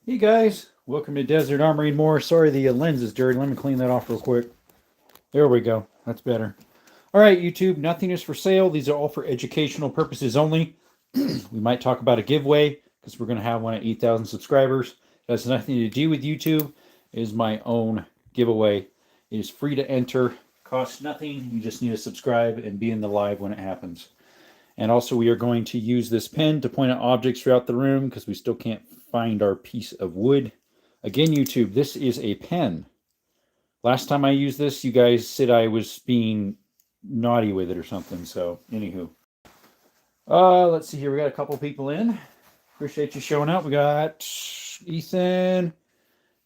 Hey guys, welcome to Desert Armory and More. Sorry the lens is dirty. Let me clean that off real quick. There we go. That's better. All right, YouTube, nothing is for sale. These are all for educational purposes only. We might talk about a giveaway because we're going to have one at 8,000 subscribers. It has nothing to do with YouTube. It is my own giveaway. It is free to enter, costs nothing. You just need to subscribe and be in the live when it happens. And also, we are going to use this pen to point at objects throughout the room because we still can't find our piece of wood. Again, YouTube, this is a pen. Last time I used this, you guys said I was being naughty with it or something. So, anywho. Let's see here. We got a couple people in. Appreciate you showing up. We got Ethan,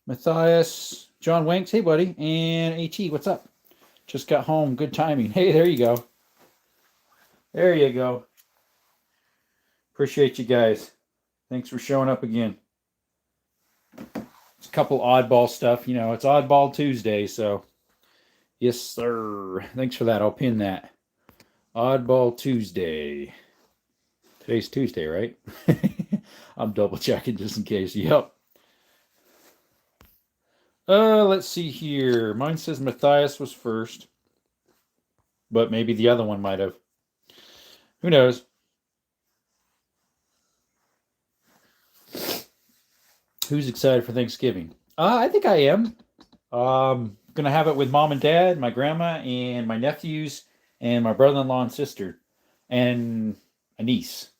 Matthias, John Wanks. Hey, buddy. And AT, what's up? Just got home. Good timing. Hey, there you go. There you go. Appreciate you guys. Thanks for showing up again. It's a couple oddball stuff. You know, it's Oddball Tuesday, so yes, sir. Thanks for that. I'll pin that. Oddball Tuesday. Today's Tuesday, right? I'm double checking just in case. Yep. Let's see here. Mine says Matthias was first, but maybe the other one might have. Who knows? Who's excited for Thanksgiving? I think I am. Gonna have it with mom and dad, my grandma, and my nephews, and my brother-in-law and sister, and a niece.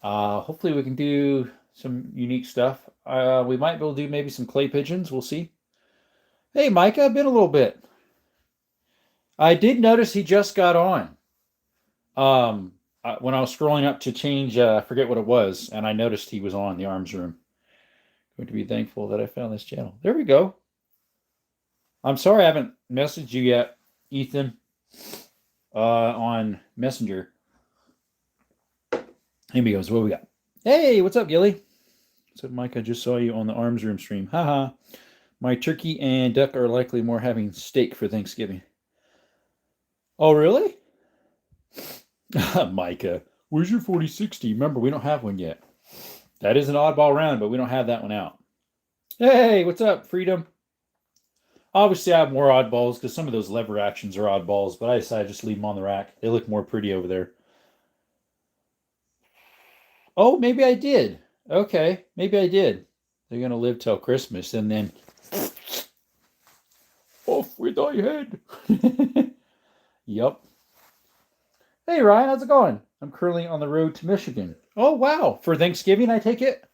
Hopefully we can do some unique stuff. We might be able to do maybe some clay pigeons. We'll see. Hey, Micah, been a little bit. I did notice he just got on. When I was scrolling up to change, I forget what it was, and I noticed he was on the arms room. Going to be thankful that I found this channel. There we go. I'm sorry I haven't messaged you yet, Ethan, on Messenger. Here we go. So what we got? Hey, what's up, Gilly? Said Mike, I just saw you on the arms room stream. Haha. My turkey and duck are likely more having steak for Thanksgiving. Oh, really? Micah, where's your 4060? Remember, we don't have one yet. That is an oddball round, but we don't have that one out. Hey, what's up, Freedom? Obviously, I have more oddballs because some of those lever actions are oddballs, but I decided to just leave them on the rack. They look more pretty over there. Oh, maybe I did. Okay, maybe I did. They're going to live till Christmas and then off with thy head. Yep. Hey, Ryan, how's it going? I'm currently on the road to Michigan. Oh, wow. For Thanksgiving, I take it?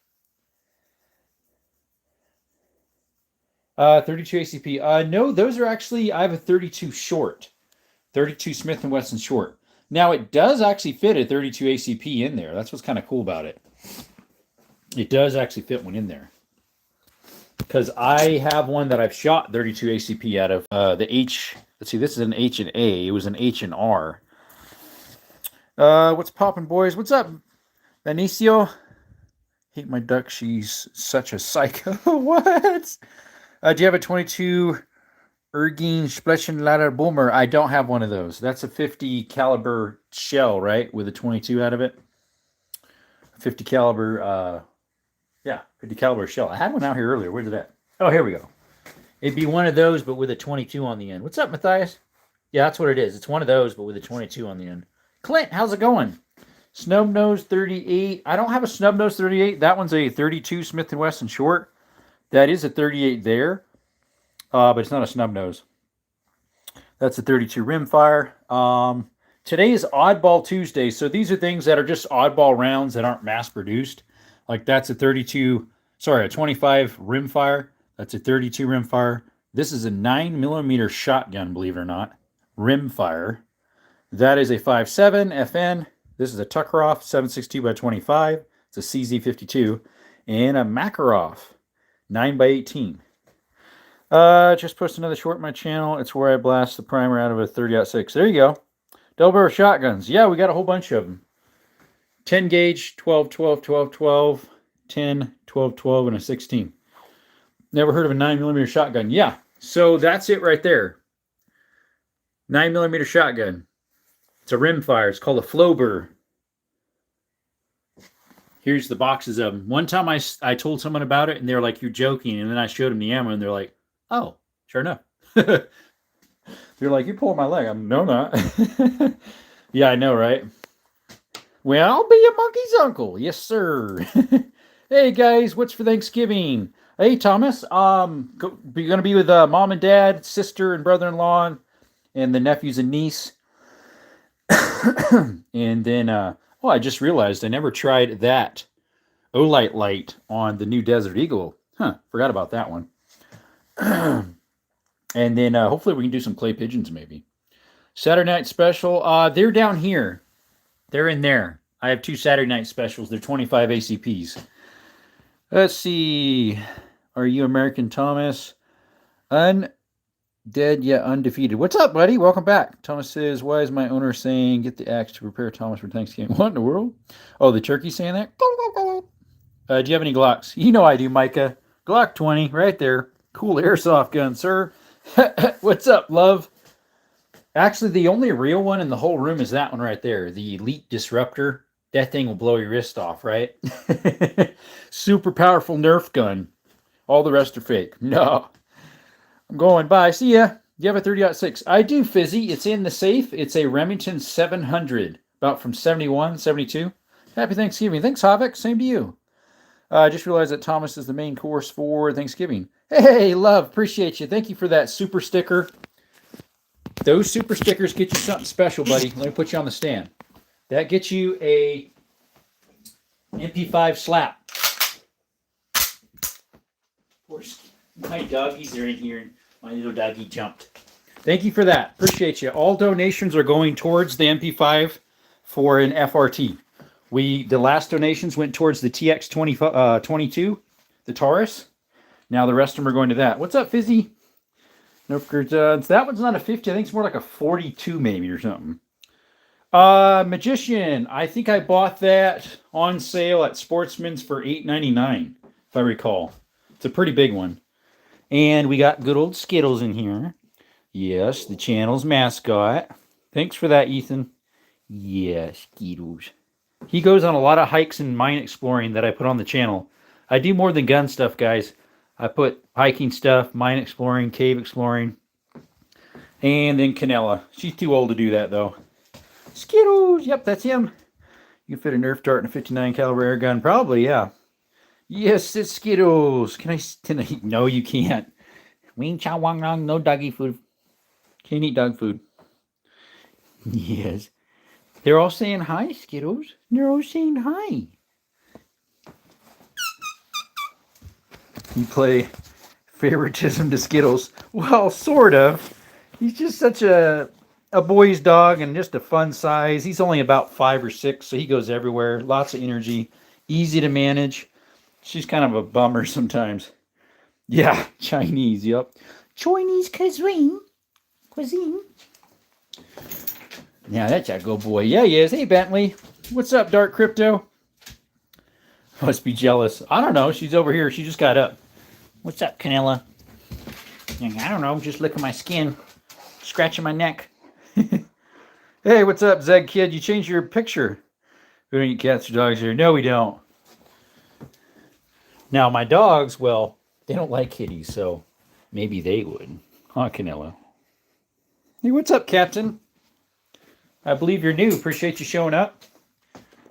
32 ACP. No, those are actually, I have a 32 short. 32 Smith & Wesson short. Now, it does actually fit a 32 ACP in there. That's what's kind of cool about it. It does actually fit one in there. Because I have one that I've shot 32 ACP out of. The H, let's see, this is an H and A. It was an H and R. What's poppin', boys? What's up, Benicio? Hate my duck. She's such a psycho. What? Do you have a 22 Ergin Splechenlader Boomer? I don't have one of those. That's a 50 caliber shell, right? With a 22 out of it. 50 caliber, 50 caliber shell. I had one out here earlier. Where's it at? Oh, here we go. It'd be one of those, but with a 22 on the end. What's up, Matthias? Yeah, that's what it is. It's one of those, but with a 22 on the end. Clint, how's it going? Snubnose 38. I don't have a Snubnose 38. That one's a 32 Smith & Wesson short. That is a 38 there, but it's not a Snubnose. That's a 32 rimfire. Today is Oddball Tuesday, so these are things that are just oddball rounds that aren't mass-produced. Like that's a 25 rimfire. That's a 32 rimfire. This is a 9mm shotgun, believe it or not, rimfire. That is a 5.7 FN. This is a Tuckeroff 7.62 by 25. It's a CZ52. And a Makarov 9x18. Just posted another short on my channel. It's where I blast the primer out of a 30-06. There you go. Double barrel shotguns. Yeah, we got a whole bunch of them. 10 gauge, 12, 12, 12, 12, 10, 12, 12, and a 16. Never heard of a 9mm shotgun. Yeah, so that's it right there. 9mm shotgun. It's a rimfire. It's called a Flober. Here's the boxes of them. One time I told someone about it, and they're like, "You're joking," and then I showed them the ammo, and they're like, "Oh, sure enough." They're like, "You're pulling my leg." I'm no, not. Yeah, I know, right? Well, I'll be a monkey's uncle. Yes, sir. Hey guys, what's for Thanksgiving? Hey Thomas, you're gonna be with mom and dad, sister and brother-in-law, and the nephews and niece. And then, oh, I just realized I never tried that Olight light on the new Desert Eagle. Huh, forgot about that one. And then hopefully we can do some clay pigeons maybe. Saturday night special. They're down here. They're in there. I have 2 Saturday night specials. They're 25 ACPs. Let's see. Are you American Thomas? Undead yet undefeated. What's up, buddy? Welcome back. Thomas says, why is my owner saying get the axe to prepare Thomas for Thanksgiving? What in the world? Oh, the turkey saying that? Do you have any Glocks? You know I do, Micah. Glock 20, right there. Cool airsoft gun, sir. What's up, love? Actually, the only real one in the whole room is that one right there. The Elite Disruptor. That thing will blow your wrist off, right? Super powerful Nerf gun. All the rest are fake. No. I'm going. Bye. See ya. You have a 30-06. I do, Fizzy. It's in the safe. It's a Remington 700. About from 71, 72. Happy Thanksgiving. Thanks, Havok. Same to you. I just realized that Thomas is the main course for Thanksgiving. Hey, love. Appreciate you. Thank you for that super sticker. Those super stickers get you something special, buddy. Let me put you on the stand. That gets you a MP5 slap. Of course, my doggies are in here, and my little doggy jumped. Thank you for that. Appreciate you. All donations are going towards the MP5 for an FRT. The last donations went towards the TX22, the Taurus. Now the rest of them are going to that. What's up, Fizzy? That one's not a 50. I think it's more like a 42 maybe or something. Magician. I think I bought that on sale at Sportsman's for $8.99, if I recall. It's a pretty big one. And we got good old Skittles in here. Yes, the channel's mascot. Thanks for that, Ethan. Yes, Skittles. He goes on a lot of hikes and mine exploring that I put on the channel. I do more than gun stuff, guys. I put hiking stuff, mine exploring, cave exploring. And then Canella. She's too old to do that, though. Skittles. Yep, that's him. You fit a Nerf dart in a 59 caliber air gun. Probably, yeah. Yes, it's Skittles. Can I? No, you can't. Wing chow wang long. No doggy food. Can't eat dog food. Yes. They're all saying hi, Skittles. They're all saying hi. You play favoritism to Skittles. Well, sort of. He's just such a boy's dog and just a fun size. He's only about 5 or 6, so he goes everywhere. Lots of energy. Easy to manage. She's kind of a bummer sometimes. Yeah, Chinese, yep. Chinese cuisine. Yeah, that's a good boy. Yeah, he is. Hey, Bentley. What's up, Dark Crypto? Must be jealous. I don't know. She's over here. She just got up. What's up, Canella? I don't know. Just licking my skin. Scratching my neck. Hey, what's up, Zeg Kid? You changed your picture. We don't eat cats or dogs here. No, we don't. Now, my dogs, well, they don't like kitties, so maybe they would. Huh, Canella? Hey, what's up, Captain? I believe you're new. Appreciate you showing up.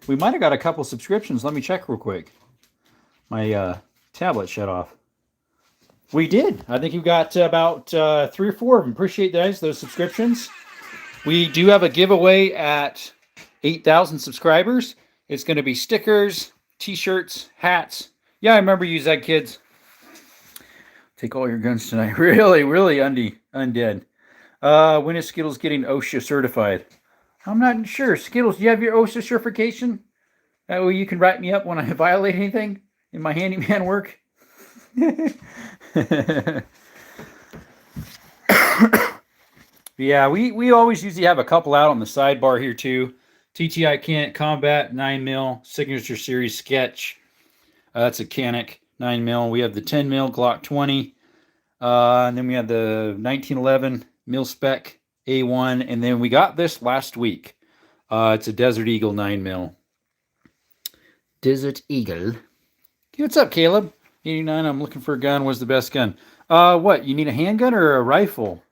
We might have got a couple subscriptions. Let me check real quick. My tablet shut off. We did. I think you got about 3 or 4 of them. Appreciate those subscriptions. We do have a giveaway at 8,000 subscribers. It's going to be stickers, t-shirts, hats. Yeah, I remember you, Zeg Kids. Take all your guns tonight. Really, really undead. When is Skittles getting OSHA certified? I'm not sure. Skittles, do you have your OSHA certification? That way you can write me up when I violate anything in my handyman work. Yeah, we always usually have a couple out on the sidebar here too. TTI Kent Combat 9mm Signature Series Sketch. That's a Canic 9mm. We have the 10mm Glock 20. And then we have the 1911 Mil-Spec A1. And then we got this last week. It's a Desert Eagle 9mm. Desert Eagle. Hey, what's up, Caleb? 89, I'm looking for a gun. What's the best gun? What? You need a handgun or a rifle?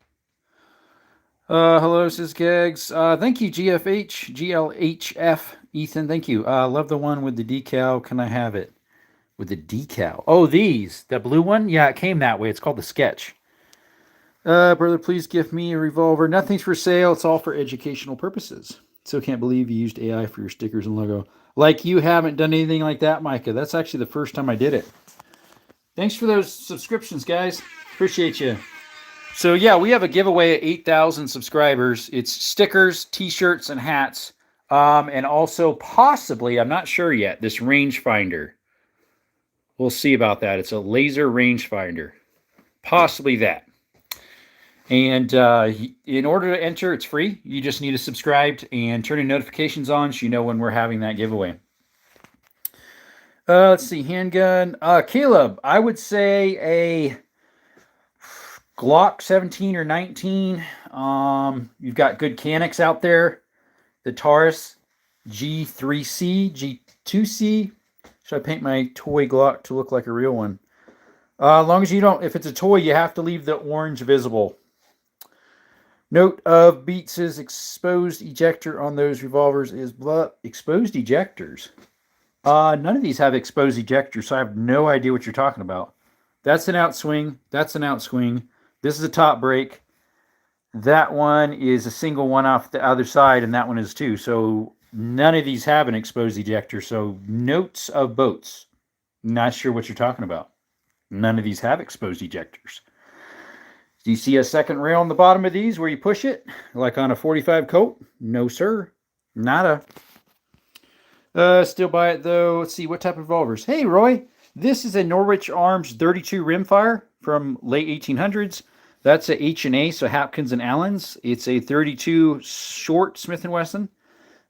Hello, says Gags. Thank you, GLHF. Ethan, thank you. Love the one with the decal. Can I have it? With the decal. Oh, these. The blue one? Yeah, it came that way. It's called the Sketch. Brother, please give me a revolver. Nothing's for sale. It's all for educational purposes. So can't believe you used AI for your stickers and logo. Like you haven't done anything like that, Micah. That's actually the first time I did it. Thanks for those subscriptions, guys. Appreciate you. So yeah, we have a giveaway at 8,000 subscribers. It's stickers, t-shirts, and hats. And also possibly, I'm not sure yet, this rangefinder. We'll see about that. It's a laser rangefinder. Possibly that. And in order to enter, it's free. You just need to subscribe and turn your notifications on so you know when we're having that giveaway. Let's see, handgun. Caleb, I would say a Glock 17 or 19. You've got good Canics out there. The Taurus G3C, G2C. Should I paint my toy Glock to look like a real one? As long as you don't, if it's a toy, you have to leave the orange visible. Note of Beats' exposed ejector on those revolvers is exposed ejectors. None of these have exposed ejectors, so I have no idea what you're talking about. That's an outswing. That's an outswing. This is a top break. That one is a single one off the other side, and that one is too. So none of these have an exposed ejector. So notes of boats. Not sure what you're talking about. None of these have exposed ejectors. Do you see a second rail on the bottom of these where you push it? Like on a 45 Colt? No, sir. Nada. Still buy it, though. Let's see, what type of revolvers? Hey, Roy. This is a Norwich Arms 32 rimfire from late 1800s. That's a H&A, so Hopkins and Allen's. It's a 32 short Smith & Wesson.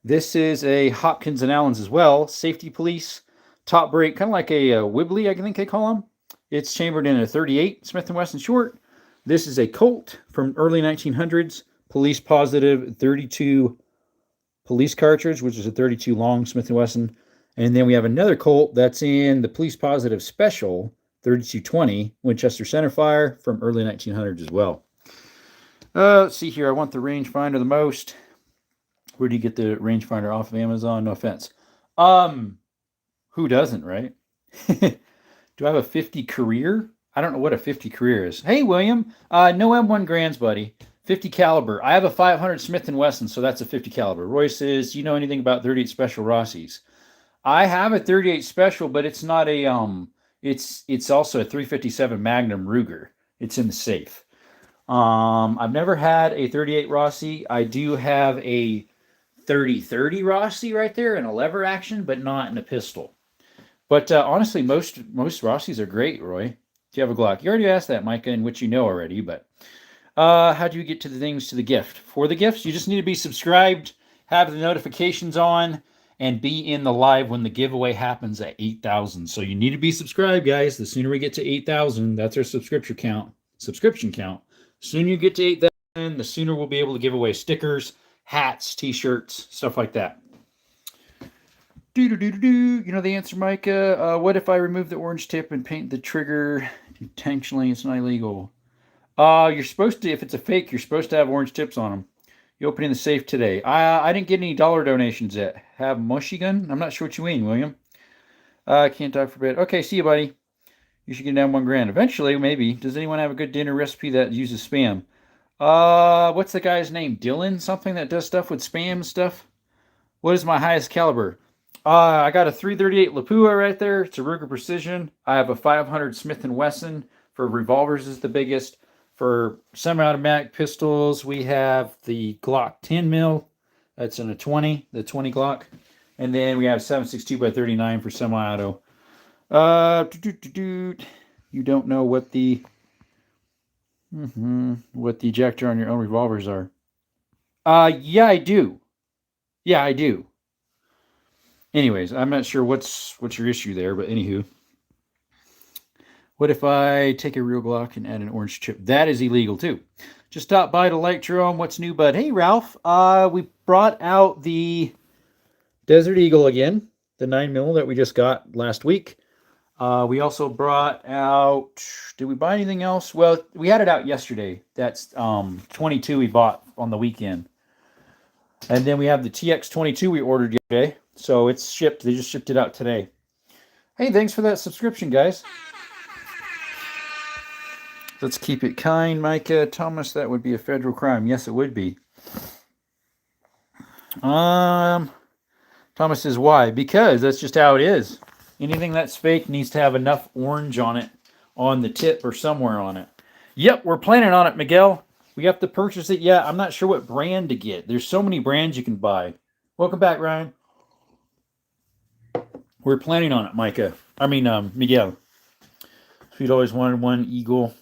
This is a Hopkins and Allen's as well. Safety Police. Top break, kind of like a Whibley, I think they call them. It's chambered in a 38 Smith & Wesson short. This is a Colt from early 1900s. Police positive 32 police cartridge, which is a 32 long Smith & Wesson. And then we have another Colt that's in the police positive special 3220 Winchester centerfire from early 1900s as well. Let's see here. I want the rangefinder the most. Where do you get the rangefinder off of Amazon? No offense. Who doesn't, right? Do I have a 50 career? I don't know what a 50 career is. Hey, William. No M1 Grands, buddy. 50 caliber. I have a 500 Smith & Wesson, so that's a 50 caliber. Roy says, do you know anything about 38 Special Rossies? I have a 38 Special, but it's not a it's also a 357 Magnum Ruger. It's in the safe. I've never had a 38 Rossi. I do have a 30-30 Rossi right there in a lever action, but not in a pistol. But honestly, most Rossis are great, Roy. Do you have a Glock? You already asked that, Micah, in which you know already, but how do you get to the things to the gift? For the gifts, you just need to be subscribed, have the notifications on, and be in the live when the giveaway happens at 8,000. So you need to be subscribed, guys. The sooner we get to 8,000, that's our subscription count. The sooner you get to 8,000, the sooner we'll be able to give away stickers, hats, t-shirts, stuff like that. You know the answer, Micah. What if I remove the orange tip and paint the trigger intentionally? It's not illegal. You're supposed to, if it's a fake, you're supposed to have orange tips on them. You open in the safe today. I didn't get any dollar donations yet. Have mushy gun? I'm not sure what you mean, William. Can't talk for bed. Okay, see you, buddy. You should get down $1 grand. Eventually, maybe. Does anyone have a good dinner recipe that uses spam? What's the guy's name? Dylan? Something that does stuff with spam stuff? What is my highest caliber? I got a 338 Lapua right there. It's a Ruger Precision. I have a 500 Smith & Wesson. For revolvers is the biggest. For semi-automatic pistols, we have the Glock 10 mil. That's in a 20, the 20 Glock. And then we have 7.62x39 for semi-auto. You don't know what the ejector on your own revolvers are. Yeah, I do. Anyways, I'm not sure what's your issue there, but anywho. What if I take a real Glock and add an orange chip? That is illegal too. Just stop by to like Jerome. What's new, bud? Hey, Ralph. We brought out the Desert Eagle again. the 9mm that we just got last week. We also brought out, did we buy anything else? Well, we had it out yesterday. That's 22 we bought on the weekend. And then we have the TX22 we ordered yesterday. So it's shipped. They just shipped it out today. Hey, thanks for that subscription, guys. Let's keep it kind, Micah. Thomas, that would be a federal crime. Yes, it would be. Thomas says, why? Because that's just how it is. Anything that's fake needs to have enough orange on it, on the tip or somewhere on it. Yep, we're planning on it, Miguel. We have to purchase it. Yeah, I'm not sure what brand to get. There's so many brands you can buy. Welcome back, Ryan. We're planning on it, Miguel. We'd always wanted one Eagle.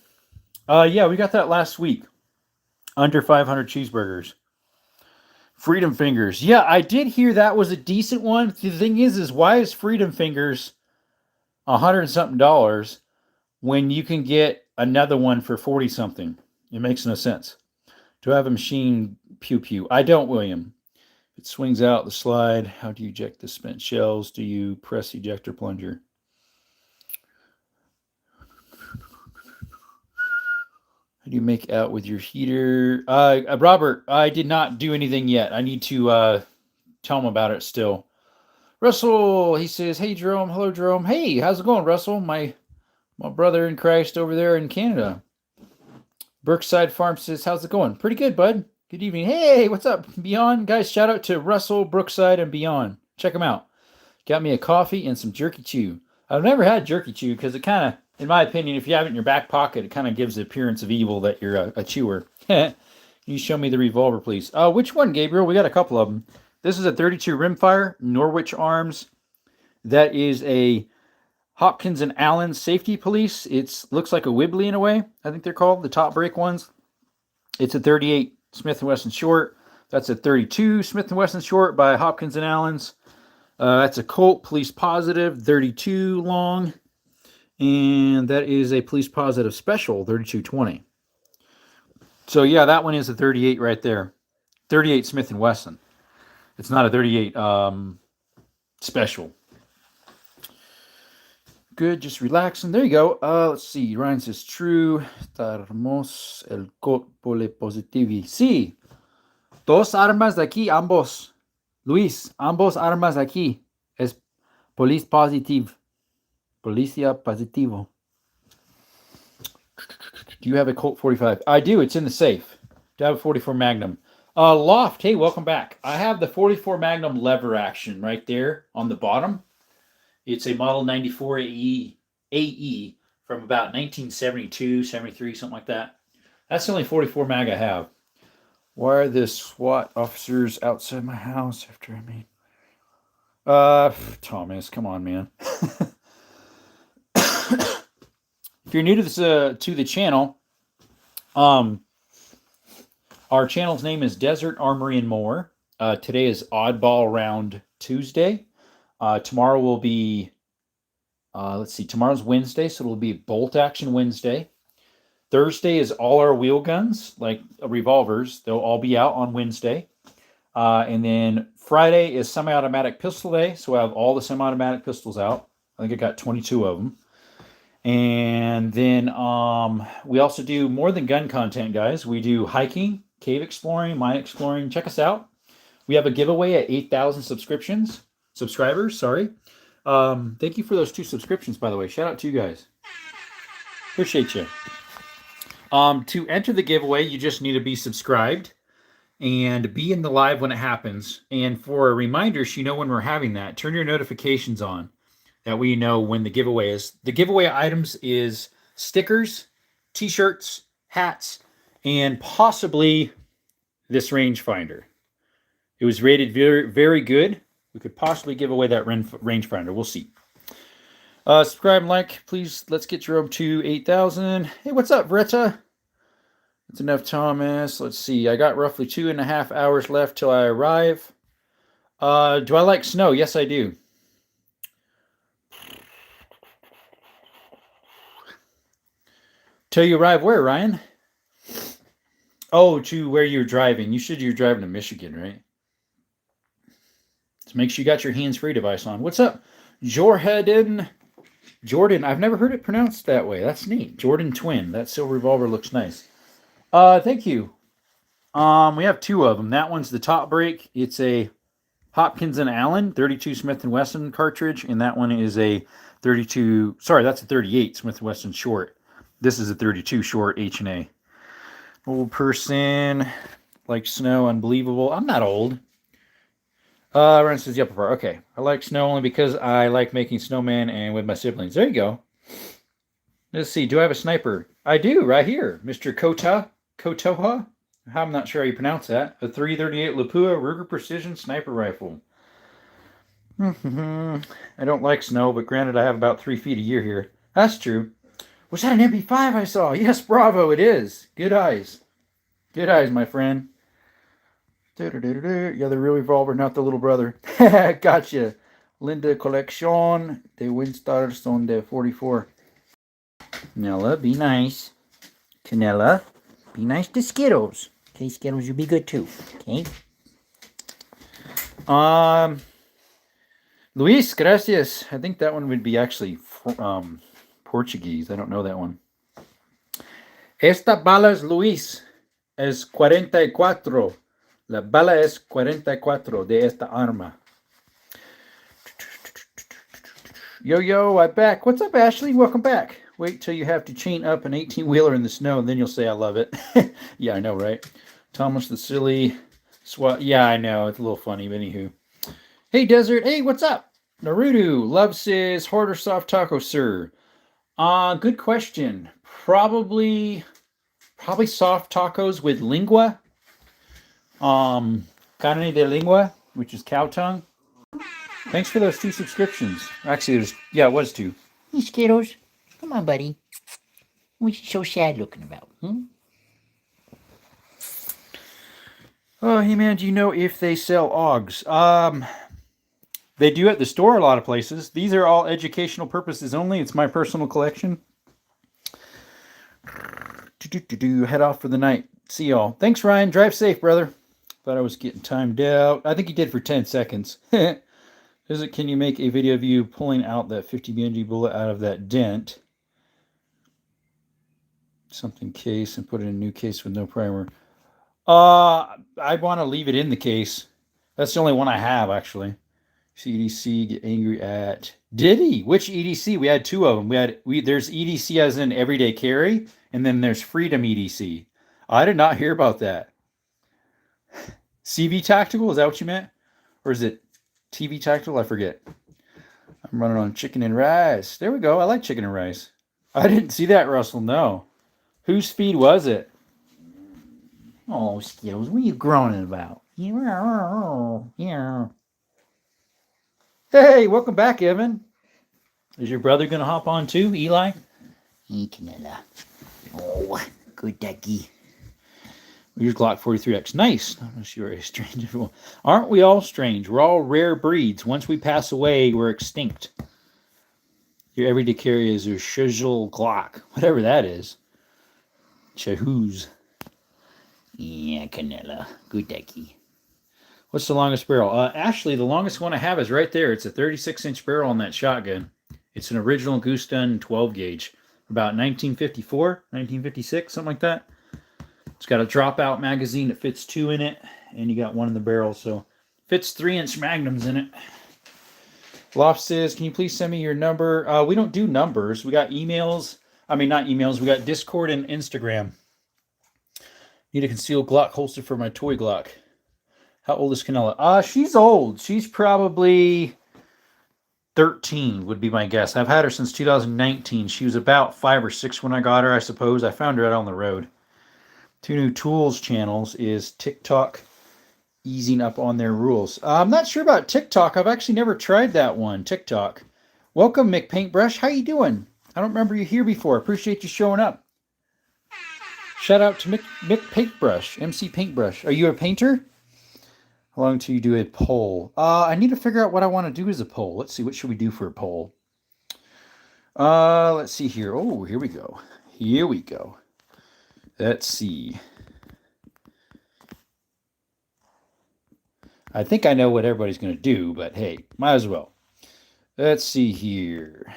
Yeah, we got that last week. Under 500 cheeseburgers. Freedom Fingers. Yeah, I did hear that was a decent one. The thing is why is Freedom Fingers $100 and something when you can get another one for 40 something? It makes no sense. Do I have a machine pew pew? I don't, William. It swings out the slide. How do you eject the spent shells? Do you press ejector plunger? How do you make out with your heater? Robert, I did not do anything yet. I need to tell him about it still. Russell, he says, hey, Jerome. Hello, Jerome. Hey, how's it going, Russell? My brother in Christ over there in Canada. Brookside Farm says, how's it going? Pretty good, bud. Good evening. Hey, what's up? Beyond, guys, shout out to Russell, Brookside, and Beyond. Check them out. Got me a coffee and some jerky chew. I've never had jerky chew because it kind of, in my opinion, if you have it in your back pocket, it kind of gives the appearance of evil that you're a chewer. Can you show me the revolver, please? Which one, Gabriel? We got a couple of them. This is a 32 rimfire, Norwich Arms. That is a Hopkins and Allen Safety Police. It looks like a Wibbly in a way. I think they're called the top break ones. It's a 38 Smith & Wesson short. That's a 32 Smith & Wesson short by Hopkins and Allen's. That's a Colt Police Positive 32 long. And that is a Police Positive Special 3220. So yeah, that one is a 38 right there. 38 Smith & Wesson. It's not a 38 special. Good, just relaxing. There you go. Let's see. Ryan says, true. Estarmos el Colt Pole Positivi. Sí. Dos armas de aquí, ambos. Luis, ambos armas de aquí. Es Police Positive. Policia Positivo. Do you have a Colt 45? I do. It's in the safe. Do I have a 44 Magnum? Loft, hey, welcome back. I have the 44 Magnum lever action right there on the bottom. It's a Model 94 AE from about 1972, 73, something like that. That's the only 44 mag I have. Why are the SWAT officers outside my house after I made... Thomas, come on, man. If you're new to this, to the channel, our channel's name is Desert Armory and More. Today is Oddball Round Tuesday. Tomorrow will be, tomorrow's Wednesday, so it'll be Bolt Action Wednesday. Thursday is all our wheel guns, like revolvers. They'll all be out on Wednesday. And then Friday is semi-automatic pistol day, so I have all the semi-automatic pistols out. I think I got 22 of them. And then we also do more than gun content, guys. We do hiking, cave exploring, mine exploring. Check us out. We have a giveaway at 8,000 subscribers. Sorry. Thank you for those 2 subscriptions, by the way. Shout out to you guys. Appreciate you. To enter the giveaway, you just need to be subscribed and be in the live when it happens. And for a reminder, so you know when we're having that, turn your notifications on. That we know when the giveaway is. The giveaway items is stickers, t-shirts, hats, and possibly this rangefinder. It was rated very, very good. We could possibly give away that rangefinder. We'll see. Subscribe and like, please. Let's get Jerome to 8,000. Hey, what's up, Vreta? That's enough, Thomas. Let's see. I got roughly 2.5 hours left till I arrive. Do I like snow? Yes, I do. Till you arrive where, Ryan? Oh, to where you're driving. You're driving to Michigan, right? So make sure you got your hands-free device on. What's up, Jordan? Jordan, I've never heard it pronounced that way. That's neat. Jordan Twin. That silver revolver looks nice. Thank you. We have two of them. That one's the top break. It's a Hopkins and Allen 32 Smith & Wesson cartridge, and that one is a 32. Sorry, that's a 38 Smith & Wesson short. This is a 32 short H&A. Old person like snow, unbelievable. I'm not old. Ren says the upper part. Okay, I like snow only because I like making snowman and with my siblings. There you go. Let's see. Do I have a sniper? I do, right here, Mr. Kotoha. I'm not sure how you pronounce that. A 338 Lapua Ruger Precision Sniper Rifle. I don't like snow, but granted, I have about 3 feet a year here. That's true. Was that an MP5 I saw? Yes, bravo, it is. Good eyes. Good eyes, my friend. Yeah, the real revolver, not the little brother. Gotcha. Linda Collection de Winstars on the 44. Canella, be nice. Canella, be nice to Skittles. Okay, Skittles, you be good too. Okay. Luis, gracias. I think that one would be actually Portuguese. I don't know that one. Esta bala es Luis. Es 44. La bala es 44 de esta arma. Yo, I'm back. What's up, Ashley? Welcome back. Wait till you have to chain up an 18-wheeler in the snow, and then you'll say I love it. Yeah, I know, right? Thomas the Silly SWAT. Yeah, I know. It's a little funny, but anywho. Hey, Desert. Hey, what's up? Naruto. Love says, hard or soft taco, sir? Good question. Probably soft tacos with lingua. Carne de lingua, which is cow tongue. Thanks for those 2 subscriptions. Actually, it was 2. Hey, Skittles. Come on, buddy. What you so sad looking about? Oh, hey, man, do you know if they sell OGs? They do at the store a lot of places. These are all educational purposes only. It's my personal collection. Head off for the night. See y'all. Thanks, Ryan. Drive safe, brother. Thought I was getting timed out. I think you did for 10 seconds. Can you make a video of you pulling out that 50 BMG bullet out of that dent? Something case and put it in a new case with no primer. I want to leave it in the case. That's the only one I have, actually. EDC, get angry at. Did he? Which EDC? We had 2 of them. There's EDC as in everyday carry, and then there's Freedom EDC. I did not hear about that. CV Tactical? Is that what you meant? Or is it TV Tactical? I forget. I'm running on chicken and rice. There we go. I like chicken and rice. I didn't see that, Russell. No. Whose feed was it? Oh, Skittles, what are you groaning about? Yeah. Hey, welcome back, Evan. Is your brother going to hop on too, Eli? Hey, Canella. Oh, good ducky. Here's Glock 43X. Nice. Unless you're a strange. Aren't we all strange? We're all rare breeds. Once we pass away, we're extinct. Your everyday carry is your Shizzle Glock. Whatever that is. Chahooz. Yeah, Canella. Good ducky. What's the longest barrel? Ashley, the longest one I have is right there. It's a 36-inch barrel on that shotgun. It's an original Goose Gun 12 gauge. About 1954, 1956, something like that. It's got a dropout magazine that fits 2 in it, and you got 1 in the barrel, so fits 3-inch magnums in it. Loft says, can you please send me your number? We don't do numbers. We got emails. I mean, not emails. We got Discord and Instagram. Need a concealed Glock holster for my toy Glock. How old is Canella? She's old. She's probably 13 would be my guess. I've had her since 2019. She was about 5 or 6 when I got her, I suppose. I found her out on the road. 2 new tools channels is TikTok easing up on their rules. I'm not sure about TikTok. I've actually never tried that one, TikTok. Welcome, Mick Paintbrush. How you doing? I don't remember you here before. Appreciate you showing up. Shout out to Mick Paintbrush, MC Paintbrush. Are you a painter? How long till you do a poll? I need to figure out what I want to do as a poll. Let's see, what should we do for a poll? Let's see here. Oh, here we go. Here we go. Let's see. I think I know what everybody's going to do, but hey, might as well. Let's see here.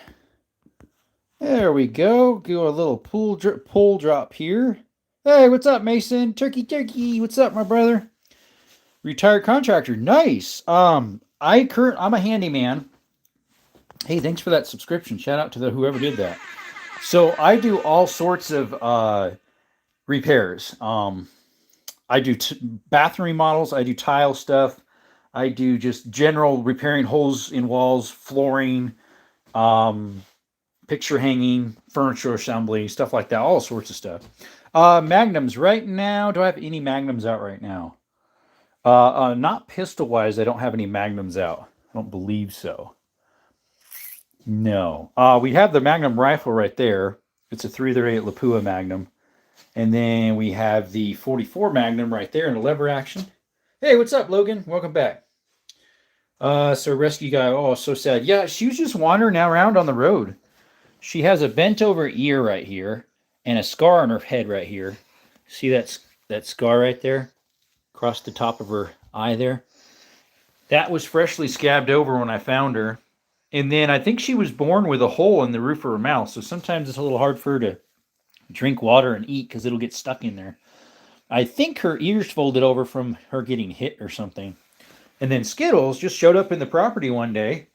There we go. Do a little pull drop here. Hey, what's up, Mason? Turkey. What's up, my brother? Retired contractor. Nice. I'm a handyman. Hey, thanks for that subscription. Shout out to whoever did that. So I do all sorts of repairs. I do bathroom remodels. I do tile stuff. I do just general repairing holes in walls, flooring, picture hanging, furniture assembly, stuff like that. All sorts of stuff. Magnums right now. Do I have any magnums out right now? Not pistol wise. I don't have any magnums out. I don't believe so. No. We have the Magnum rifle right there. It's a 308 Lapua Magnum. And then we have the 44 Magnum right there in a lever action. Hey, what's up, Logan? Welcome back. So rescue guy. Oh, so sad. Yeah, she was just wandering around on the road. She has a bent over ear right here and a scar on her head right here. See that scar right there? Across the top of her eye there. That was freshly scabbed over when I found her. And then I think she was born with a hole in the roof of her mouth. So sometimes it's a little hard for her to drink water and eat because it'll get stuck in there. I think her ears folded over from her getting hit or something. And then Skittles just showed up in the property one day.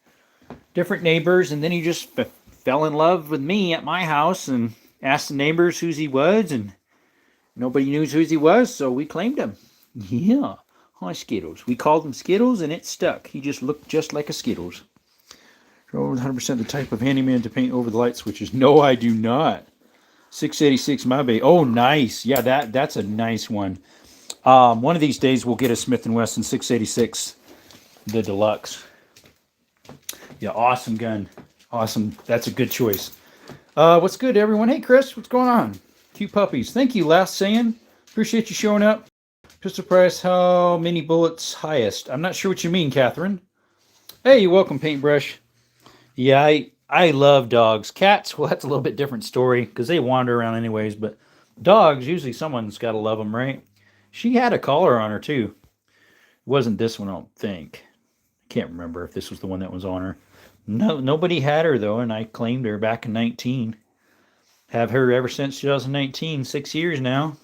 Different neighbors. And then he just fell in love with me at my house and asked the neighbors who he was. And nobody knew who he was. So we claimed him. Yeah. Hi, Skittles. We called him Skittles and it stuck. He just looked just like a Skittles. 100% the type of handyman to paint over the light switches. No, I do not. 686 my bay. Oh, nice. Yeah, that's a nice one. One of these days we'll get a Smith & Wesson 686, the deluxe. Yeah, awesome gun. Awesome. That's a good choice. What's good, everyone? Hey, Chris, what's going on? Cute puppies. Thank you, Last Saying. Appreciate you showing up. Pistol price, how many bullets highest? I'm not sure what you mean, Catherine. Hey, you're welcome, Paintbrush. Yeah, I love dogs. Cats, well, that's a little bit different story because they wander around anyways. But dogs, usually someone's got to love them, right? She had a collar on her, too. It wasn't this one, I don't think. I can't remember if this was the one that was on her. No, nobody had her, though, and I claimed her back in 19. Have her ever since 2019, 6 years now.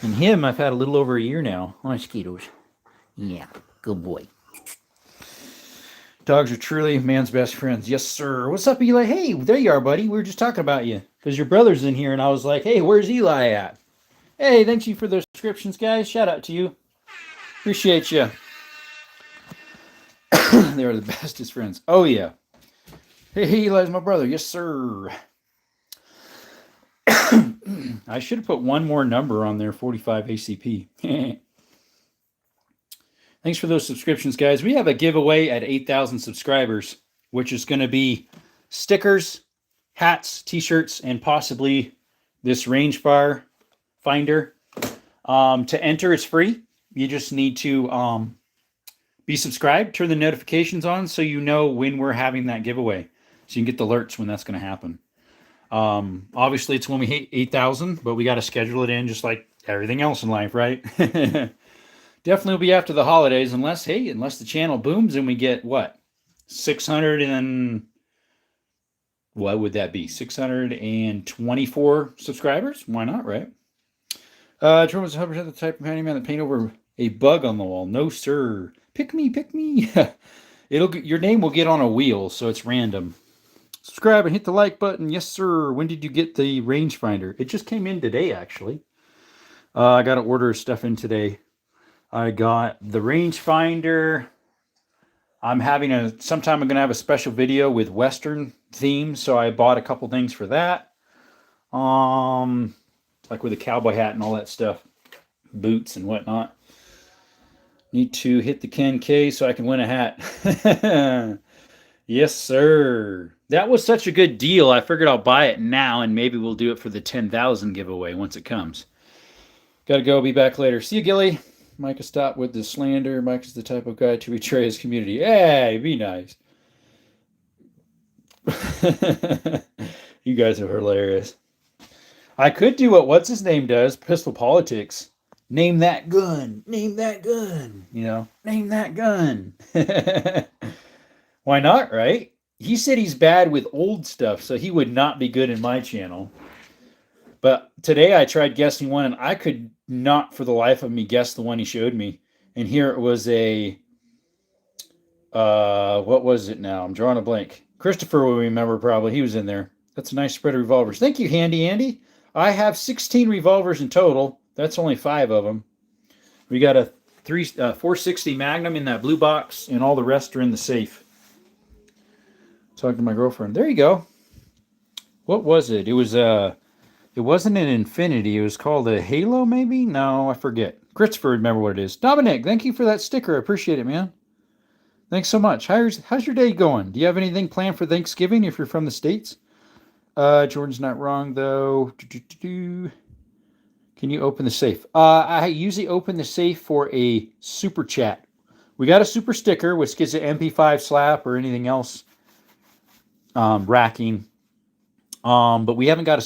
And him, I've had a little over a year now. Mosquitoes. Yeah, good boy. Dogs are truly man's best friends. Yes, sir. What's up, Eli? Hey, there you are, buddy. We were just talking about you because your brother's in here, and I was like, hey, where's Eli at? Hey, thank you for the subscriptions, guys. Shout out to you. Appreciate you. They are the bestest friends. Oh, yeah. Hey, Eli's my brother. Yes, sir. I should have put one more number on there, 45 ACP. Thanks for those subscriptions, guys. We have a giveaway at 8,000 subscribers, which is going to be stickers, hats, t-shirts, and possibly this rangefinder finder. To enter, it's free. You just need to be subscribed, turn the notifications on so you know when we're having that giveaway. So you can get the alerts when that's going to happen. Obviously, it's when we hit 8,000, but we got to schedule it in just like everything else in life, right? Definitely will be after the holidays, unless the channel booms and we get what? 600 and what would that be? 624 subscribers? Why not, right? Truman's 100% the type of handyman that paint over a bug on the wall. No, sir. Pick me. Your name will get on a wheel, so it's random. Subscribe and hit the like button. Yes, sir. When did you get the rangefinder? It just came in today, actually. I got to order stuff in today. I got the rangefinder. Sometime I'm going to have a special video with Western theme, so I bought a couple things for that. Like with a cowboy hat and all that stuff. Boots and whatnot. Need to hit the 10K so I can win a hat. Yes, sir. That was such a good deal. I figured I'll buy it now, and maybe we'll do it for the 10,000 giveaway once it comes. Gotta go. Be back later. See you, Gilly. Micah, stop with the slander. Mike is the type of guy to betray his community. Hey, be nice. You guys are hilarious. I could do what what's his name does, Pistol Politics. Name that gun. Name that gun. Name that gun. Why not, right? He said he's bad with old stuff, so he would not be good in my channel. But today I tried guessing one, and I could not for the life of me guess the one he showed me. And here it was a, what was it now? I'm drawing a blank. Christopher will remember probably. He was in there. That's a nice spread of revolvers. Thank you, Handy Andy. I have 16 revolvers in total. That's only 5 of them. We got a 460 Magnum in that blue box, and all the rest are in the safe. Talking to my girlfriend. There you go. What was it? It wasn't an Infinity. It was called a Halo, maybe? No, I forget. Christopher, remember what it is. Dominic, thank you for that sticker. I appreciate it, man. Thanks so much. How's your day going? Do you have anything planned for Thanksgiving if you're from the States? Jordan's not wrong, though. Can you open the safe? I usually open the safe for a super chat. We got a super sticker, which gets an MP5 slap or anything else. Racking. But we haven't got a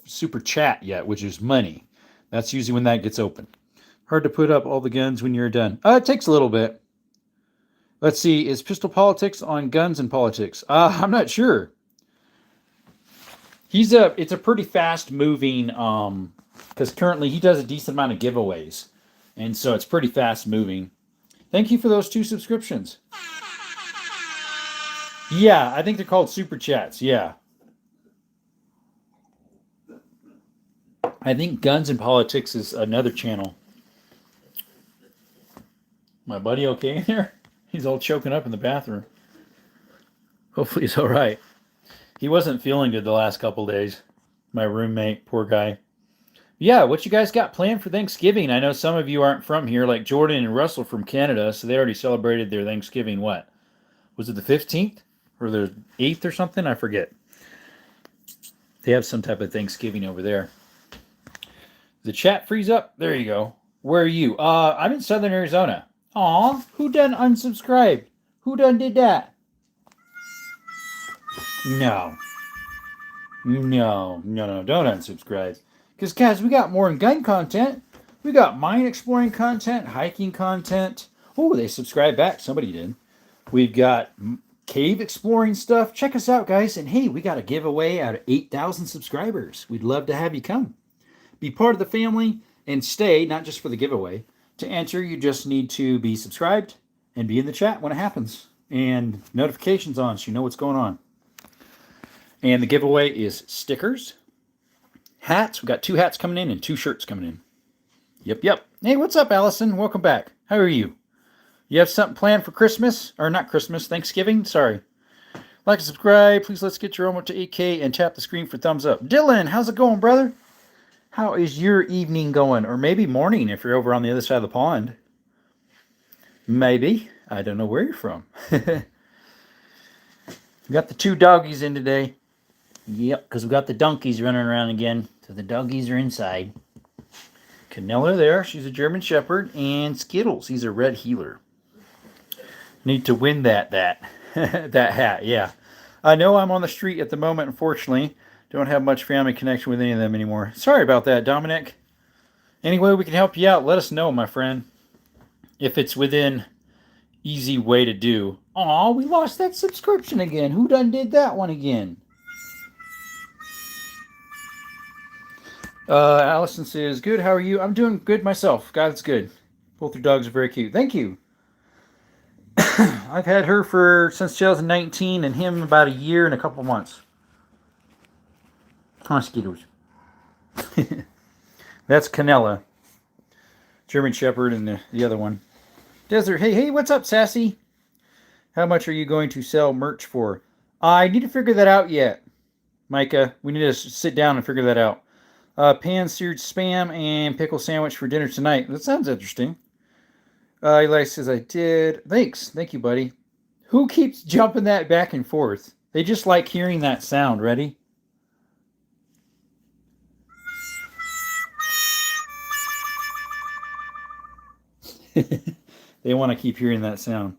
super chat yet, which is money. That's usually when that gets open. Hard to put up all the guns when you're done. It takes a little bit. Let's see. Is Pistol Politics on Guns and Politics? I'm not sure. It's a pretty fast moving, because currently he does a decent amount of giveaways. And so it's pretty fast moving. Thank you for those 2 subscriptions. Yeah, I think they're called super chats. Yeah. I think Guns and Politics is another channel. My buddy okay in there? He's all choking up in the bathroom. Hopefully he's all right. He wasn't feeling good the last couple days. My roommate, poor guy. Yeah, what you guys got planned for Thanksgiving? I know some of you aren't from here, like Jordan and Russell from Canada, so they already celebrated their Thanksgiving, what? Was it the 15th? Or the 8th or something? I forget. They have some type of Thanksgiving over there. The chat freeze up? There you go. Where are you? I'm in Southern Arizona. Aw, who done unsubscribed? Who done did that? No, don't unsubscribe. Because, guys, we got more gun content. We got mine exploring content, hiking content. Oh, they subscribed back. Somebody did. We've got cave exploring stuff. Check us out, guys. And, hey, we got a giveaway out of 8,000 subscribers. We'd love to have you come. Be part of the family and stay, not just for the giveaway. To enter, you just need to be subscribed and be in the chat when it happens. And notifications on so you know what's going on. And the giveaway is stickers, hats. We got 2 hats coming in and 2 shirts coming in. Yep. Hey, what's up, Allison? Welcome back. How are you? You have something planned for Christmas? Or not Christmas, Thanksgiving? Sorry. Like and subscribe. Please let's get your own up to 8K and tap the screen for thumbs up. Dylan, how's it going, brother? How is your evening going? Or maybe morning if you're over on the other side of the pond. Maybe. I don't know where you're from. We got the 2 doggies in today. Yep, because we got the donkeys running around again. So the doggies are inside. Canella there. She's a German Shepherd. And Skittles. He's a red heeler. Need to win that hat. Yeah. I know I'm on the street at the moment, unfortunately. Don't have much family connection with any of them anymore. Sorry about that, Dominic. Any way we can help you out, let us know, my friend. If it's within easy way to do. Aw, we lost that subscription again. Who done did that one again? Allison says, good, how are you? I'm doing good myself. God's good. Both your dogs are very cute. Thank you. I've had her since 2019 and him about a year and a couple months. Mosquitoes. That's Canella. German Shepherd and the other one. Desert, hey, what's up, Sassy? How much are you going to sell merch for? I need to figure that out yet, Micah. We need to sit down and figure that out. Pan-seared spam and pickle sandwich for dinner tonight. That sounds interesting. Eli says, I did. Thanks. Thank you, buddy. Who keeps jumping that back and forth? They just like hearing that sound. Ready? They want to keep hearing that sound.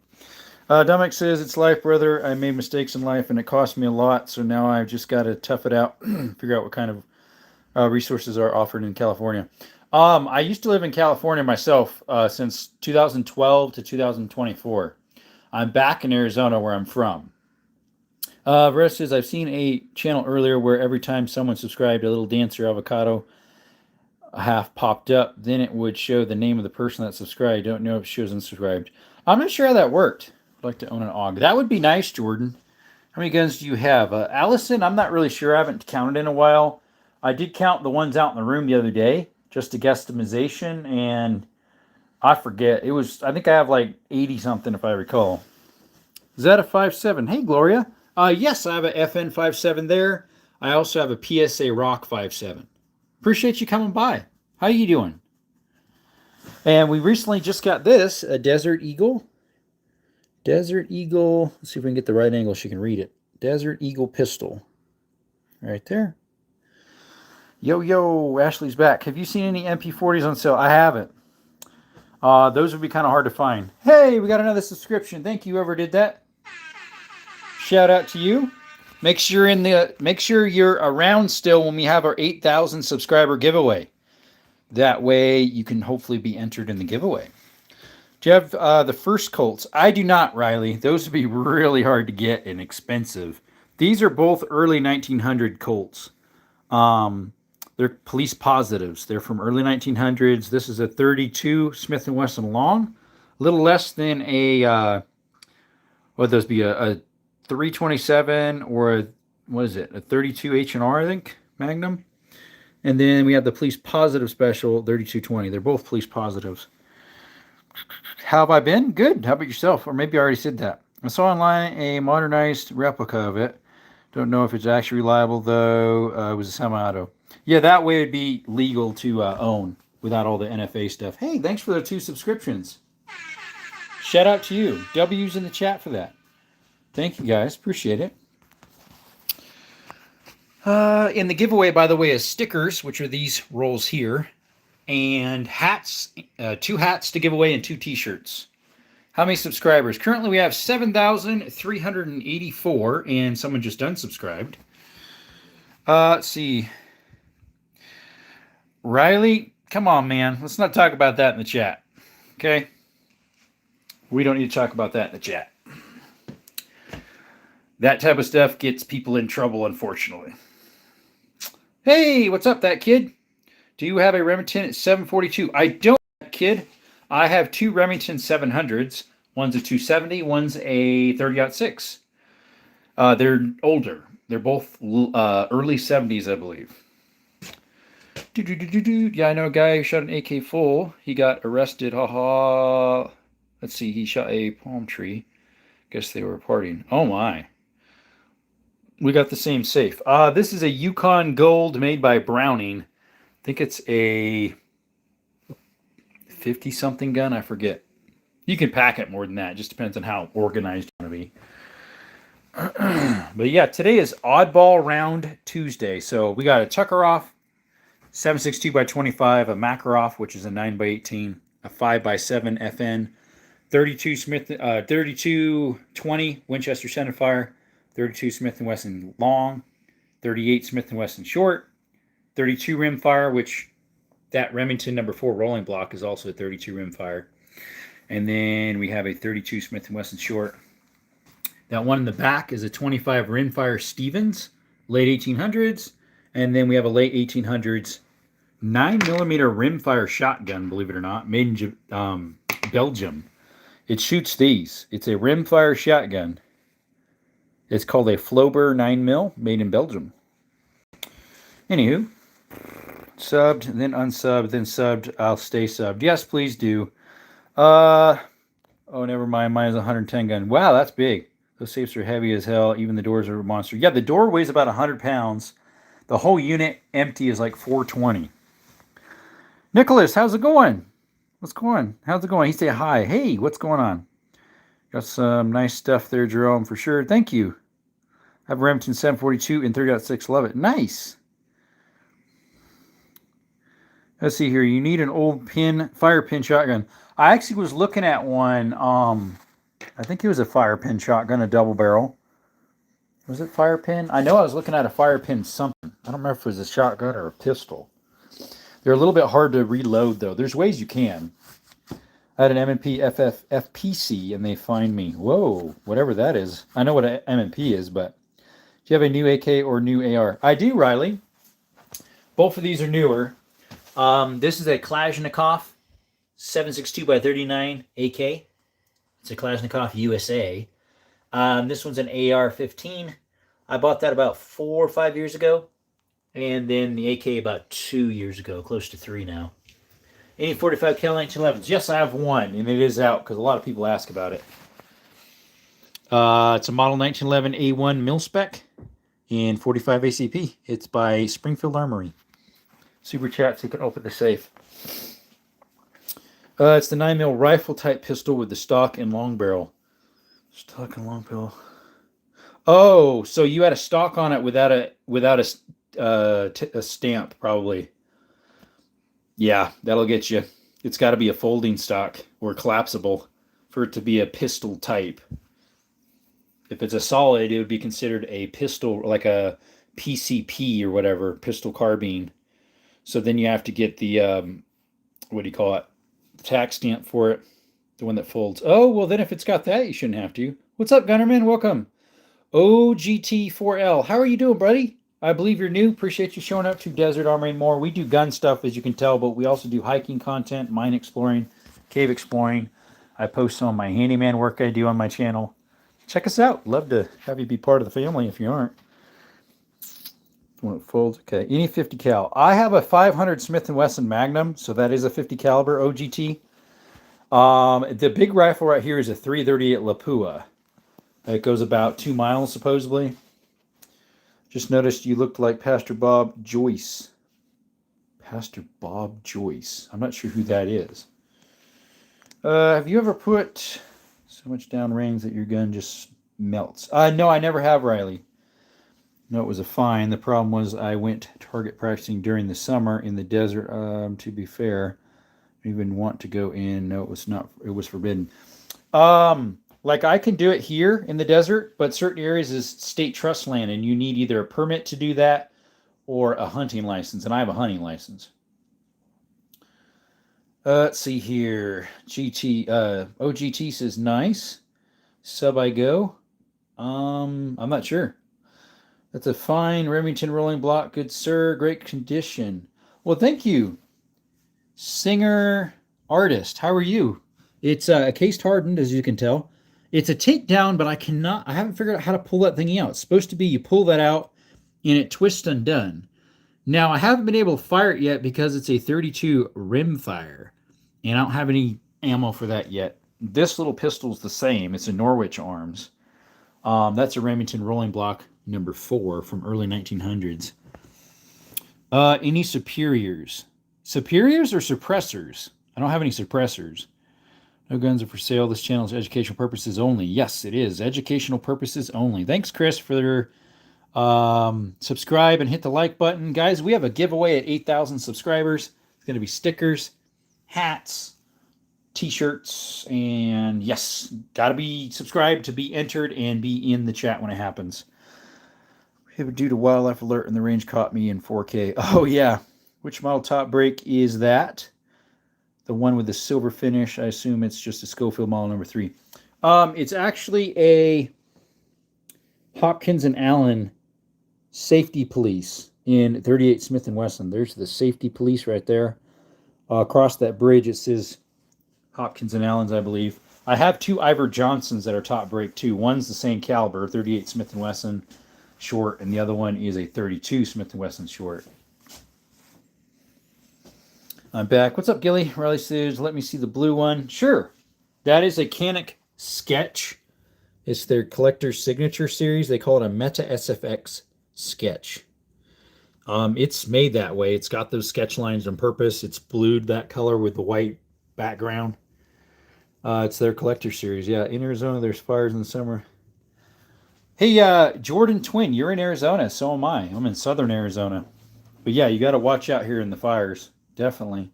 Dominic says, it's life, brother. I made mistakes in life, and it cost me a lot, so now I've just got to tough it out, figure out what kind of resources are offered in California. I used to live in California myself since 2012 to 2024. I'm back in Arizona where I'm from. Rest says, I've seen a channel earlier where every time someone subscribed, a little dancer avocado half popped up. Then it would show the name of the person that subscribed. Don't know if it shows unsubscribed. I'm not sure how that worked. I'd like to own an AUG. That would be nice, Jordan. How many guns do you have? Allison, I'm not really sure. I haven't counted in a while. I did count the ones out in the room the other day, just a guesstimation, and I forget. It was, I think I have like 80 something if I recall. Is that a 5.7? Hey, Gloria. Yes, I have a FN 5.7 there. I also have a PSA Rock 5.7. Appreciate you coming by. How you doing? And we recently just got this, a Desert Eagle. Desert Eagle. Let's see if we can get the right angle so you can read it. Desert Eagle pistol. Right there. Yo, yo, Ashley's back. Have you seen any MP40s on sale? I haven't. Those would be kind of hard to find. Hey, we got another subscription. Thank you, whoever did that. Shout out to you. Make sure you're around still when we have our 8,000 subscriber giveaway. That way you can hopefully be entered in the giveaway. Do you have the first Colts? I do not, Riley. Those would be really hard to get and expensive. These are both early 1900 Colts. They're police positives. They're from early 1900s. This is a 32 Smith & Wesson long. A little less than a, what would those be, a 327 or a, what is it, a 32 H&R, I think, Magnum. And then we have the police positive special, 3220. They're both police positives. How have I been? Good. How about yourself? Or maybe I already said that. I saw online a modernized replica of it. Don't know if it's actually reliable, though. It was a semi-auto. Yeah, that way it'd be legal to own without all the NFA stuff. Hey, thanks for the 2 subscriptions. Shout out to you. W's in the chat for that. Thank you, guys. Appreciate it. In the giveaway, by the way, is stickers, which are these rolls here, and hats, 2 hats to give away and 2 t-shirts. How many subscribers? Currently, we have 7,384, and someone just unsubscribed. Let's see. Riley, come on, man. Let's not talk about that in the chat. Okay? We don't need to talk about that in the chat. That type of stuff gets people in trouble, unfortunately. Hey, what's up, that kid? Do you have a Remington 742? I don't, kid. I have 2 Remington 700s. One's a 270, one's a 30-06. They're older. They're both early 70s, I believe. Yeah, I know a guy who shot an AK full. He got arrested. Haha. Let's see. He shot a palm tree. Guess they were partying. Oh, my. We got the same safe. This is a Yukon Gold made by Browning. I think it's a 50-something gun. I forget. You can pack it more than that. It just depends on how organized you want to be. But yeah, today is Oddball Round Tuesday. So we got a Tuckaroff 7.62 by 25, a Makarov, which is a 9 by 18, a 5 by 7 FN, 32-20 Winchester centerfire, 32 Smith & Wesson long, 38 Smith & Wesson short, 32 rimfire, which that Remington number 4 rolling block is also a 32 rimfire. And then we have a 32 Smith & Wesson short. That one in the back is a 25 rimfire Stevens, late 1800s. And then we have a late 1800s 9mm rimfire shotgun, believe it or not, made in Belgium. It shoots these. It's a rimfire shotgun. It's called a Flober 9mm, made in Belgium. Anywho, subbed, then unsubbed, then subbed. I'll stay subbed. Yes, please do. Oh, never mind. Mine is a 110 gun. Wow, that's big. Those safes are heavy as hell. Even the doors are a monster. Yeah, the door weighs about 100 pounds. The whole unit empty is like 420. Nicholas, how's it going? What's going on? How's it going? He say hi. Hey, what's going on? Got some nice stuff there, Jerome, for sure. Thank you. I have a Remington 742 and 30.6. Love it. Nice. Let's see here. You need an old fire pin shotgun. I actually was looking at one. I think it was a fire pin shotgun, a double barrel. Was it fire pin? I know I was looking at a fire pin something. I don't remember if it was a shotgun or a pistol. They're a little bit hard to reload, though. There's ways you can. I had an M&P FPC, and they find me. Whoa, whatever that is. I know what an M&P is, but do you have a new AK or new AR? I do, Riley. Both of these are newer. This is a Kalashnikov 7.62x39 AK. It's a Kalashnikov USA. This one's an AR-15. I bought that about 4 or 5 years ago. And then the AK about 2 years ago, close to 3 now. Any 45 cal 1911s? Yes, I have one, and it is out because a lot of people ask about it. It's a model 1911 A1 mil-spec in 45 ACP. It's by Springfield Armory. Super chat so you can open the safe. It's the 9mm rifle type pistol with the stock and long barrel. Stock and long barrel. Oh, so you had a stock on it without a stamp, probably. Yeah, that'll get you. It's got to be a folding stock or collapsible for it to be a pistol type. If it's a solid, it would be considered a pistol, like a PCP or whatever, pistol carbine. So then you have to get the, what do you call it? The tax stamp for it, the one that folds. Oh, well, then if it's got that, you shouldn't have to. What's up, Gunnerman? Welcome. OGT4L. How are you doing, buddy? I believe you're new. Appreciate you showing up to Desert Armory and More. We do gun stuff, as you can tell, but we also do hiking content, mine exploring, cave exploring. I post some of my handyman work I do on my channel. Check us out. Love to have you be part of the family if you aren't. When it folds, okay. Any 50 cal. I have a 500 Smith & Wesson Magnum, so that is a 50 caliber OGT. The big rifle right here is a 338 Lapua. It goes about 2 miles, supposedly. Just noticed you looked like Pastor Bob Joyce. Pastor Bob Joyce. I'm not sure who that is. Have you ever put so much downrange that your gun just melts? No, I never have, Riley. No, it was a fine. The problem was I went target practicing during the summer in the desert. To be fair, I didn't even want to go in. No, it was not. It was forbidden. Like I can do it here in the desert, but certain areas is state trust land, and you need either a permit to do that or a hunting license, and I have a hunting license. Let's see here. OGT says nice. Sub I go. I'm not sure. That's a fine Remington rolling block, good sir. Great condition. Well, thank you, singer artist. How are you? It's cased hardened, as you can tell. It's a takedown, but I haven't figured out how to pull that thing out. It's supposed to be you pull that out and it twists undone. Now, I haven't been able to fire it yet because it's a 32 rimfire, and I don't have any ammo for that yet. This little pistol's the same. It's a Norwich Arms. That's a Remington rolling block number 4 from early 1900s. Any superiors? Superiors or suppressors? I don't have any suppressors. No guns are for sale. This channel is educational purposes only. Yes, it is. Educational purposes only. Thanks, Chris, for subscribe and hit the like button. Guys, we have a giveaway at 8,000 subscribers. It's going to be stickers, hats, t-shirts, and yes, got to be subscribed to be entered and be in the chat when it happens. Due to wildlife alert and the range caught me in 4K. Oh, yeah. Which model top break is that? The one with the silver finish. I assume it's just a Schofield model number 3. It's actually a Hopkins and Allen Safety Police in 38 Smith & Wesson. There's the Safety Police right there. Across that bridge, it says Hopkins and Allen's, I believe. I have 2 Iver Johnsons that are top break, too. One's the same caliber, 38 Smith & Wesson short, and the other one is a 32 Smith & Wesson short. I'm back. What's up, Gilly? Riley says, let me see the blue one. Sure. That is a Canik Sketch. It's their collector's signature series. They call it a Meta SFX Sketch. It's made that way. It's got those sketch lines on purpose. It's blued that color with the white background. It's their collector series. Yeah, in Arizona, there's fires in the summer. Hey, Jordan Twin, you're in Arizona. So am I. I'm in southern Arizona. But yeah, you got to watch out here in the fires. Definitely.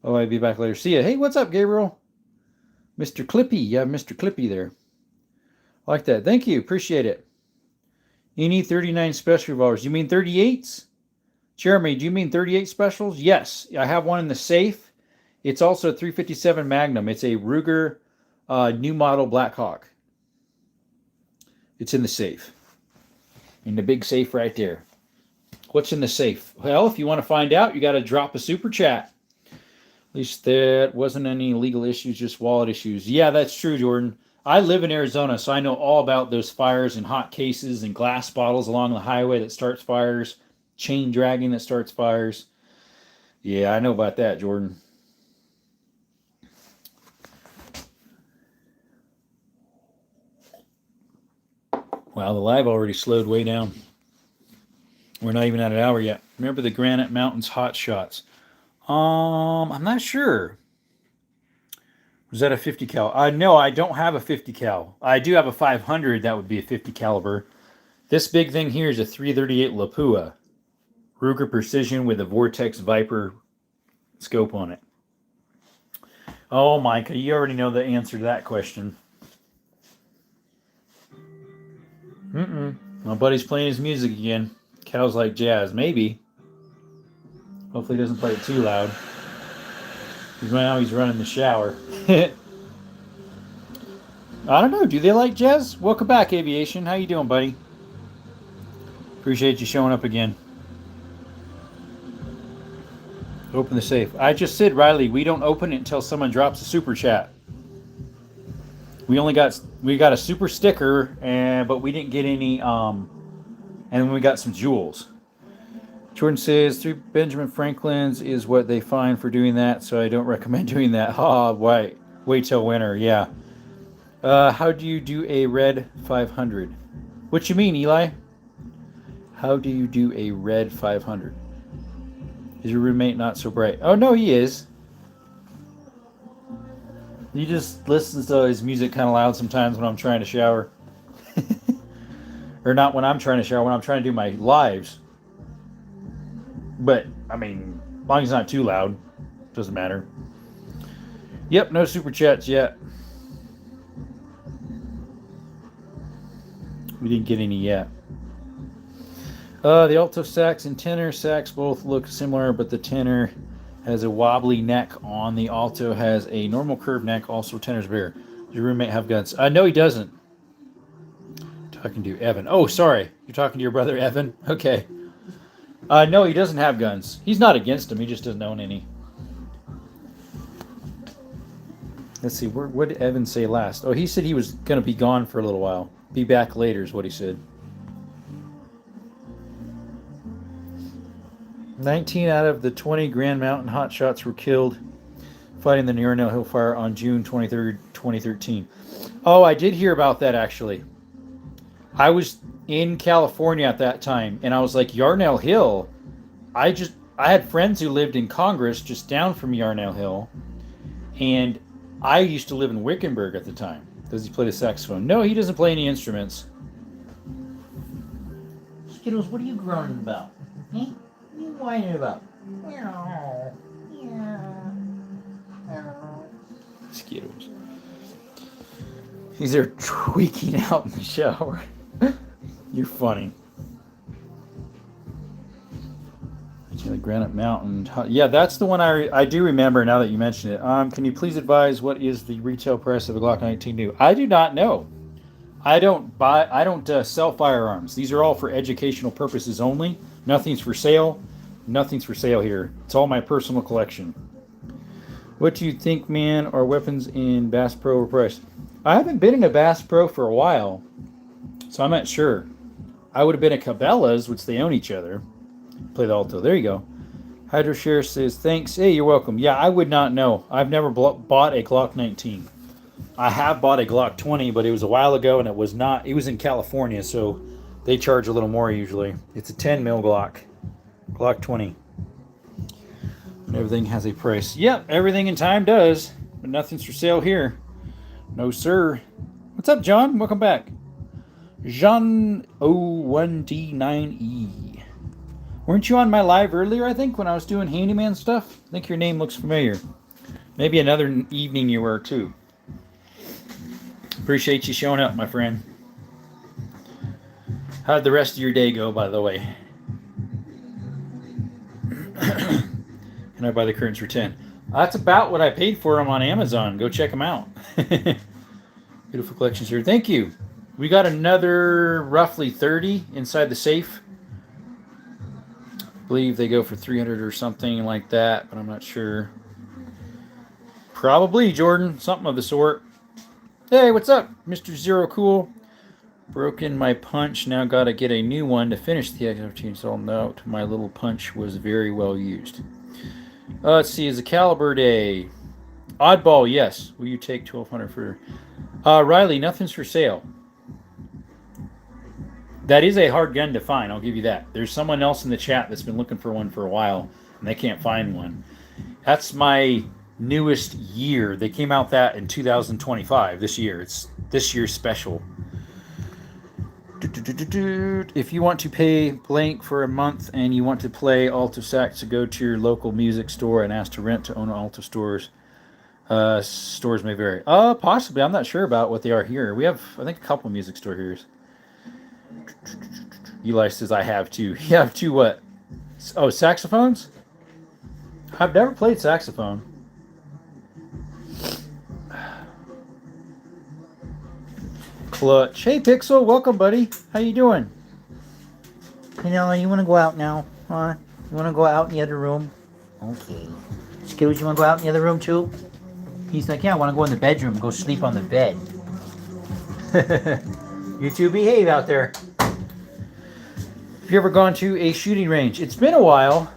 Oh, I'll be back later. See ya. Hey, what's up, Gabriel? Mr. Clippy. Yeah, Mr. Clippy there. I like that. Thank you. Appreciate it. You need 39 special revolvers. You mean 38s? Jeremy, do you mean 38 specials? Yes, I have one in the safe. It's also a 357 Magnum. It's a Ruger new model Black Hawk. It's in the safe. In the big safe right there. What's in the safe? Well, if you want to find out, you got to drop a super chat. At least there wasn't any legal issues, just wallet issues. Yeah, that's true, Jordan. I live in Arizona, so I know all about those fires and hot cases and glass bottles along the highway that starts fires, chain dragging that starts fires. Yeah, I know about that, Jordan. Wow, the live already slowed way down. We're not even at an hour yet. Remember the Granite Mountains hot shots? I'm not sure. Was that a 50 cal? No, I don't have a 50 cal. I do have a 500. That would be a 50 caliber. This big thing here is a 338 Lapua Ruger Precision with a Vortex Viper scope on it. Oh, Micah, you already know the answer to that question. My buddy's playing his music again. Cows like jazz. Maybe. Hopefully he doesn't play it too loud. Because right now he's running the shower. I don't know. Do they like jazz? Welcome back, Aviation. How you doing, buddy? Appreciate you showing up again. Open the safe. I just said, Riley, we don't open it until someone drops a super chat. We got a super sticker, but we didn't get any. And then we got some jewels. Jordan says 3 Benjamin Franklins is what they find for doing that, so I don't recommend doing that. Wait till winter. Yeah. How do you do a red 500? What you mean, Eli? How do you do a red 500? Is your roommate not so bright? Oh no, he is. He just listens to his music kind of loud sometimes when I'm trying to shower. Or not when I'm trying to shower, when I'm trying to do my lives. But, I mean, as long as it's not too loud, doesn't matter. Yep, no super chats yet. We didn't get any yet. The alto sax and tenor sax both look similar, but the tenor has a wobbly neck on. The alto has a normal curved neck. Also, tenor's bigger. Does your roommate have guns? No, he doesn't. Talking to Evan. Oh, sorry. You're talking to your brother Evan? Okay. No, he doesn't have guns. He's not against them. He just doesn't own any. Let's see. What did Evan say last? Oh, he said he was going to be gone for a little while. Be back later is what he said. 19 out of the 20 Grand Mountain hotshots were killed fighting the Yarnell Hill Fire on June 23rd, 2013. Oh, I did hear about that, actually. I was in California at that time, and I was like, Yarnell Hill? I had friends who lived in Congress just down from Yarnell Hill, and I used to live in Wickenburg at the time. Does he play the saxophone? No, he doesn't play any instruments. Skittles, what are you groaning about? What are you whining about? Skittles. He's there tweaking out in the shower. You're funny. The Granite Mountain. Yeah, that's the one I do remember now that you mention it. Can you please advise what is the retail price of a Glock 19 new? I do not know. I don't sell firearms. These are all for educational purposes only. Nothing's for sale. Nothing's for sale here. It's all my personal collection. What do you think, man, are weapons in Bass Pro overpriced? I haven't been in a Bass Pro for a while, so I'm not sure. I would have been at Cabela's, which they own each other. Play the alto. There you go. HydroShare says, thanks. Hey, you're welcome. Yeah, I would not know. I've never bought a Glock 19. I have bought a Glock 20, but it was a while ago, and it was in California, so they charge a little more usually. It's a 10 mil Glock. Glock 20. And everything has a price. Yep, everything in time does, but nothing's for sale here. No, sir. What's up, John? Welcome back. Jean O1D9E. Weren't you on my live earlier, I think, when I was doing handyman stuff? I think your name looks familiar. Maybe another evening you were, too. Appreciate you showing up, my friend. How'd the rest of your day go, by the way? And I buy the curtains for 10. That's about what I paid for them on Amazon. Go check them out. Beautiful collections here. Thank you. We got another roughly 30 inside the safe. I believe they go for 300 or something like that, but I'm not sure. Probably, Jordan. Something of the sort. Hey, what's up, Mr. Zero Cool? Broken my punch. Now got to get a new one to finish the chainsaw. Note, my little punch was very well used. Let's see. Is a caliber day? Oddball, yes. Will you take 1200 for... Riley, nothing's for sale. That is a hard gun to find, I'll give you that. There's someone else in the chat that's been looking for one for a while, and they can't find one. That's my newest year. They came out that in 2025, this year. It's this year's special. If you want to pay blank for a month and you want to play Alto Sax, to go to your local music store and ask to rent to own Alto stores. Stores may vary. Possibly. I'm not sure about what they are here. We have, I think, a couple music store here. Eli says I have two. You have two what? Oh, saxophones? I've never played saxophone. Clutch. Hey, Pixel. Welcome, buddy. How you doing? You know, you want to go out now? Huh? You want to go out in the other room? Okay. Skittles, you want to go out in the other room too? He's like, yeah, I want to go in the bedroom and go sleep on the bed. You two behave out there. Have you ever gone to a shooting range? It's been a while.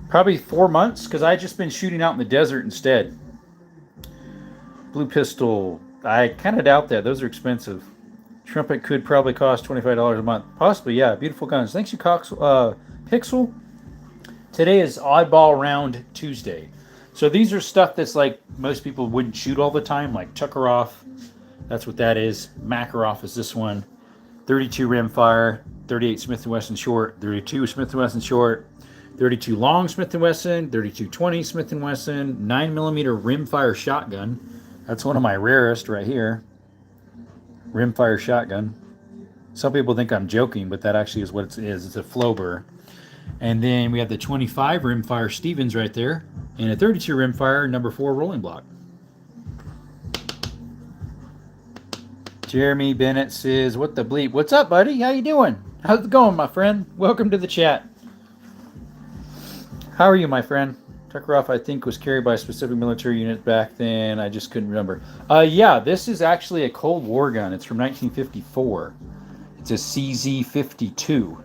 Probably 4 months, because I've just been shooting out in the desert instead. Blue pistol. I kind of doubt that. Those are expensive. Trumpet could probably cost $25 a month. Possibly, yeah. Beautiful guns. Thanks, you Pixel. Today is Oddball Round Tuesday. So these are stuff that's like most people wouldn't shoot all the time, like Tuckaroff. That's what that is. Makarov is this one. 32 rimfire, 38 Smith & Wesson short, 32 Smith & Wesson short, 32 long Smith & Wesson, 32-20 Smith & Wesson, 9mm rimfire shotgun. That's one of my rarest right here. Rimfire shotgun. Some people think I'm joking, but that actually is what it is. It's a Flober. And then we have the 25 rimfire Stevens right there, and a 32 rimfire number 4 rolling block. Jeremy Bennett says, what the bleep? What's up, buddy? How you doing? How's it going, my friend? Welcome to the chat. How are you, my friend? Tuckaroff, I think, was carried by specific military units back then. I just couldn't remember. Yeah, this is actually a Cold War gun. It's from 1954. It's a CZ-52.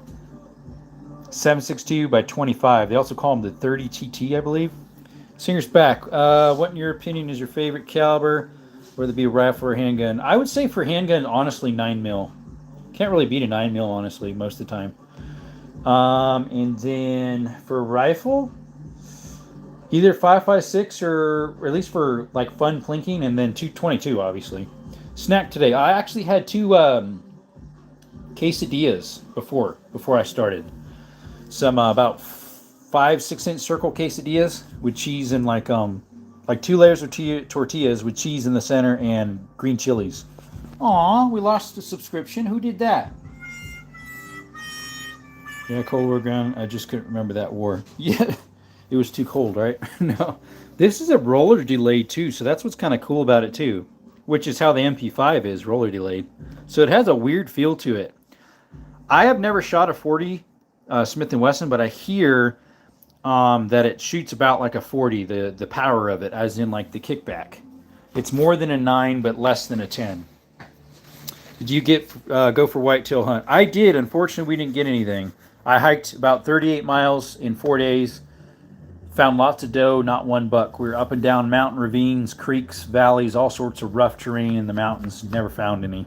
7.62 by 25. They also call them the 30 TT, I believe. Singer's back. What, in your opinion, is your favorite caliber? Whether it be a rifle or a handgun? I would say for handgun, honestly, 9mm. Can't really beat a 9mm, honestly, most of the time. And then for rifle, either 5.56 or at least for like fun plinking, and then 222, obviously. Snack today. I actually had two quesadillas before I started. Some about 5-6 inch circle quesadillas with cheese and like 2 layers of tortillas with cheese in the center and green chilies. Aw, we lost the subscription. Who did that? Yeah, Cold War gun. I just couldn't remember that war. Yeah, it was too cold, right? No. This is a roller delayed too, so that's what's kind of cool about it too. Which is how the MP5 is, roller delayed. So it has a weird feel to it. I have never shot a 40 Smith & Wesson, but I hear that it shoots about like a 40, the power of it, as in like the kickback. It's more than a 9, but less than a 10. Did you go for whitetail hunt? I did. Unfortunately, we didn't get anything. I hiked about 38 miles in 4 days. Found lots of doe, not one buck. We were up and down mountain ravines, creeks, valleys, all sorts of rough terrain in the mountains. Never found any.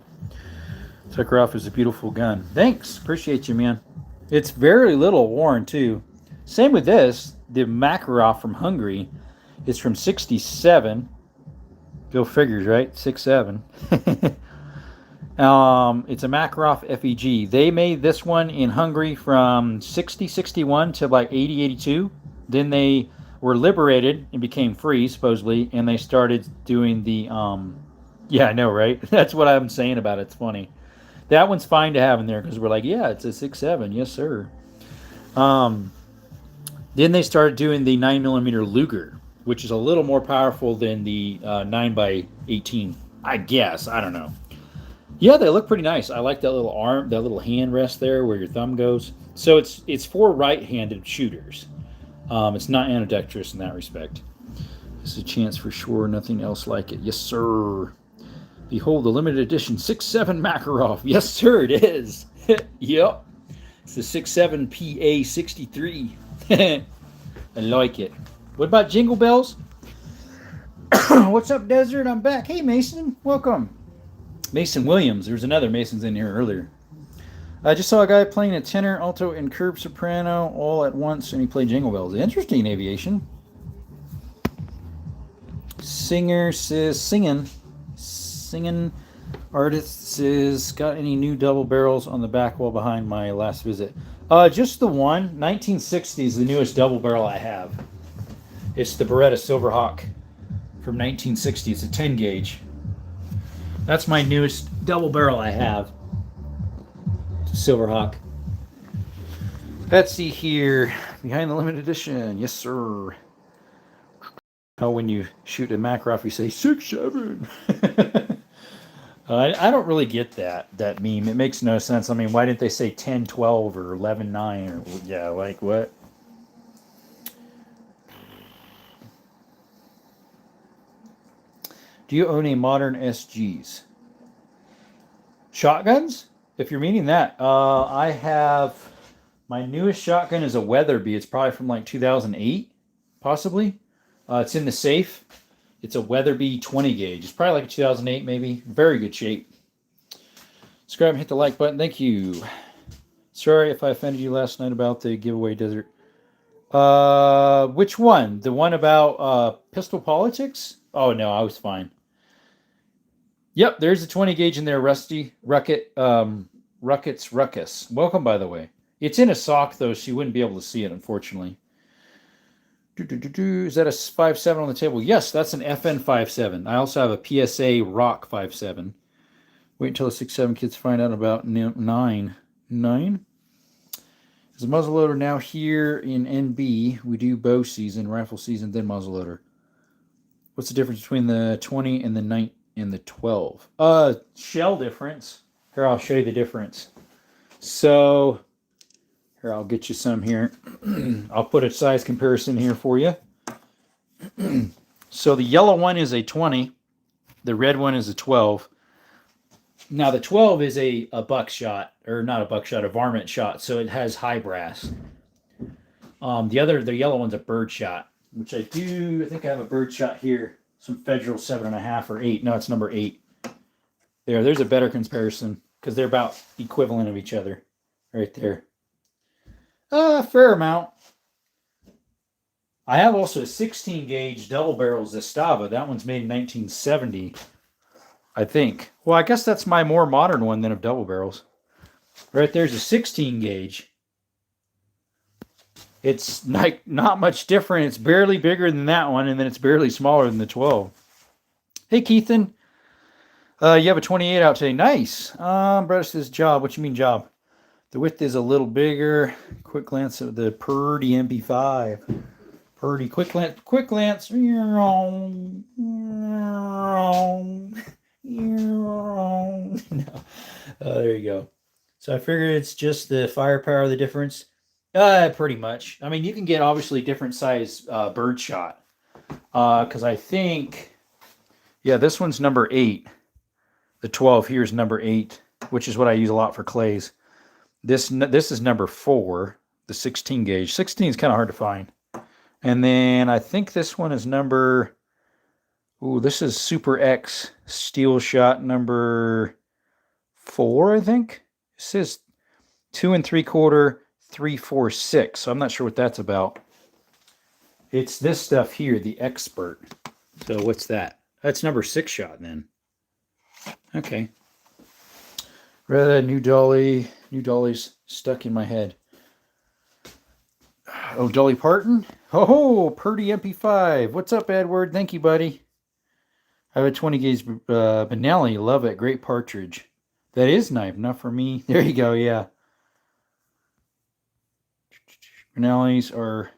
Tuckaroff is a beautiful gun. Thanks. Appreciate you, man. It's very little worn, too. Same with this. The Makarov from Hungary is from 67. Go figures, right? 6.7. It's a Makarov FEG. They made this one in Hungary from 60-61 to like 80-82. Then they were liberated and became free, supposedly, and they started doing the... yeah, I know, right? That's what I'm saying about it. It's funny. That one's fine to have in there because we're like, yeah, it's a 6.7. Yes, sir. Then they started doing the 9mm Luger, which is a little more powerful than the 9x18. I guess. I don't know. Yeah, they look pretty nice. I like that little arm, that little hand rest there where your thumb goes. So it's for right-handed shooters. It's not ambidextrous in that respect. This is a chance for sure. Nothing else like it. Yes, sir. Behold the limited edition 6.7 Makarov. Yes, sir, it is. Yep. It's the 6.7 PA63. I like it. What about Jingle Bells? What's up, Desert? I'm back. Hey, Mason. Welcome. Mason Williams. There was another Mason's in here earlier. I just saw a guy playing a tenor, alto, and curb soprano all at once, and he played Jingle Bells. Interesting, Aviation. Singer says singing artist says, got any new double barrels on the back wall behind my last visit? Just the one. 1960 is the newest double barrel I have. It's the Beretta Silverhawk from 1960. It's a 10 gauge. That's my newest double barrel I have. Silverhawk. Let's see here. Behind the limited edition. Yes, sir. Oh, when you shoot a Makarov, you say 6.7. I don't really get that meme. It makes no sense. I mean, why didn't they say 10.12 or 11.9 or yeah, like what? Do you own a modern SGs? Shotguns? If you're meaning that, I have my newest shotgun is a Weatherby. It's probably from like 2008, possibly. It's in the safe. It's a Weatherby 20 gauge. It's probably like a 2008, maybe. Very good shape. Subscribe and hit the like button. Thank you. Sorry if I offended you last night about the giveaway, Desert. Which one? The one about pistol politics? Oh no, I was fine. Yep, there's a 20 gauge in there, Rusty. Ruckus. Welcome, by the way. It's in a sock, though, so you wouldn't be able to see it, unfortunately. Is that a 5.7 on the table? Yes, that's an FN 5.7. I also have a PSA Rock 5.7. Wait until the 6.7 kids find out about 9. 9? Is a muzzleloader now here in NB? We do bow season, rifle season, then muzzleloader. What's the difference between the 20 and the 9 and the 12? Shell difference. Here, I'll show you the difference. So, here, I'll get you some here. I'll put a size comparison here for you. So the yellow one is a 20. The red one is a 12. Now the 12 is a buckshot, or not a buckshot, a varmint shot. So it has high brass. The yellow one's a bird shot, which I think I have a bird shot here. Some Federal 7.5 or 8. No, it's number 8. There's a better comparison because they're about equivalent of each other right there. Fair amount. I have also a 16 gauge double barrel Zastava. That one's made in 1970, I think. Well, I guess that's my more modern one than of double barrels. Right there's a 16 gauge. It's like not much different. It's barely bigger than that one, and then it's barely smaller than the 12. Hey, Keithan. You have a 28 out today. Nice. Brett says job. What you mean job? The width is a little bigger. Quick glance at the Purdy MP5. Purdy, quick glance. No. There you go. So I figured it's just the firepower, the difference. Pretty much. I mean, you can get obviously different size bird shot. Because I think, yeah, this one's number 8. The 12 here is number 8, which is what I use a lot for clays. This is number 4, the 16 gauge. 16 is kind of hard to find. And then I think this one is number, this is Super X steel shot number 4, I think. It says 2 3/4, 3.46. So I'm not sure what that's about. It's this stuff here, the Expert. So what's that? That's number 6 shot then. Okay. New Dolly's stuck in my head. Oh, Dolly Parton? Oh, Purdy MP5. What's up, Edward? Thank you, buddy. I have a 20 gauge Benelli. Love it. Great partridge. That is knife, not for me. There you go, yeah. Benellis are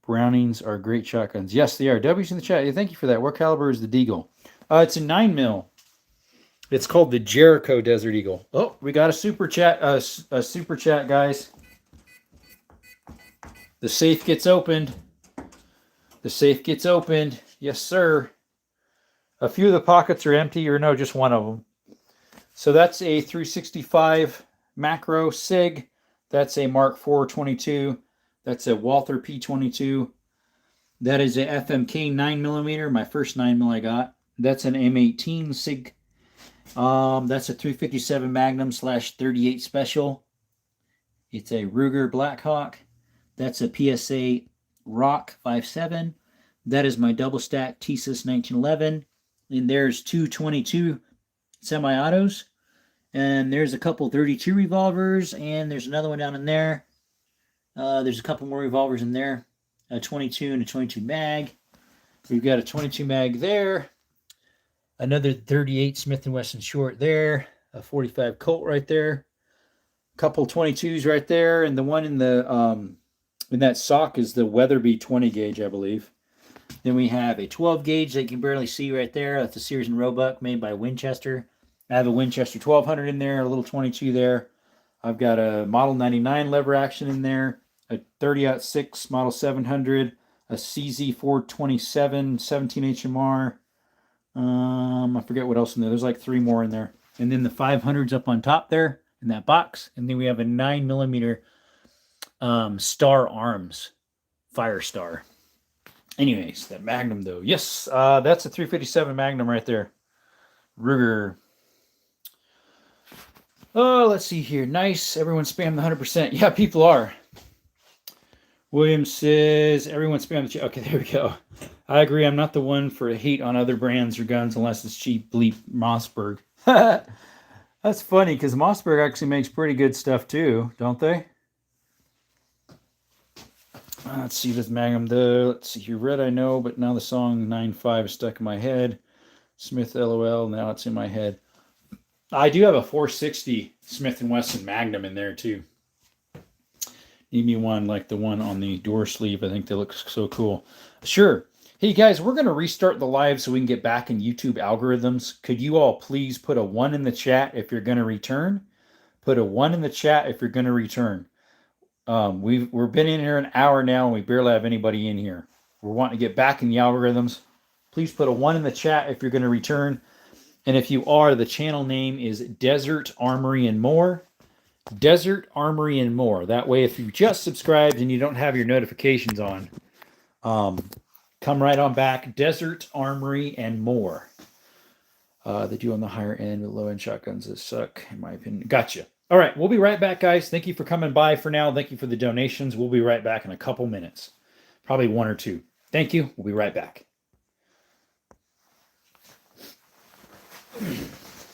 Brownings are great shotguns. Yes, they are. W's in the chat. Yeah, thank you for that. What caliber is the Deagle? It's a 9mm. It's called the Jericho Desert Eagle. Oh, we got a super chat. A super chat, guys. The safe gets opened. The safe gets opened. Yes, sir. A few of the pockets are empty, or no, just one of them. So that's a 365 macro SIG. That's a Mark IV 22. That's a Walther P22. That is a FMK 9mm, my first 9mm I got. That's an M18 SIG. That's a 357 Magnum / 38 Special. It's a Ruger Blackhawk. That's a PSA Rock 5.7. That is my double stack Thesis 1911. And there's 222 semi-autos. And there's a couple 32 revolvers. And there's another one down in there. There's a couple more revolvers in there. A 22 and a 22 mag. We've got a 22 mag there. Another 38 Smith & Wesson short there. A 45 Colt right there. A couple 22s right there. And the one in the in that sock is the Weatherby 20 gauge, I believe. Then we have a 12 gauge that you can barely see right there. That's a Sears and Roebuck made by Winchester. I have a Winchester 1200 in there, a little 22 there. I've got a Model 99 lever action in there, a 30-06 Model 700, a CZ 427 17 HMR. I forget what else in there. There's like 3 more in there. And then the 500's up on top there in that box. And then we have a 9mm Star Arms Firestar. Anyways, that Magnum though. Yes, that's a 357 Magnum right there. Ruger. Oh, let's see here. Nice. Everyone spam the 100%. Yeah, people are. William says, everyone spam the chat. Okay, there we go. I agree. I'm not the one for hate on other brands or guns unless it's cheap bleep Mossberg. That's funny because Mossberg actually makes pretty good stuff too, don't they? Let's see this Magnum though. Let's see here. Red I know, but now the song 9.5 is stuck in my head. Smith LOL. Now it's in my head. I do have a 460 Smith & Wesson Magnum in there too. Need me one like the one on the door sleeve. I think they look so cool. Sure. Hey guys, we're going to restart the live so we can get back in YouTube algorithms. Could you all please put a 1 in the chat if you're going to return? Put a 1 in the chat if you're going to return. We've been in here an hour now and we barely have anybody in here. We're wanting to get back in the algorithms. Please put a 1 in the chat if you're going to return. And if you are, the channel name is Desert Armory and More. Desert Armory and More. That way, if you just subscribed and you don't have your notifications on, come right on back. Desert Armory and More. They do on the higher end with low-end shotguns that suck, in my opinion. Gotcha. All right, we'll be right back, guys. Thank you for coming by for now. Thank you for the donations. We'll be right back in a couple minutes. Probably 1 or 2. Thank you. We'll be right back.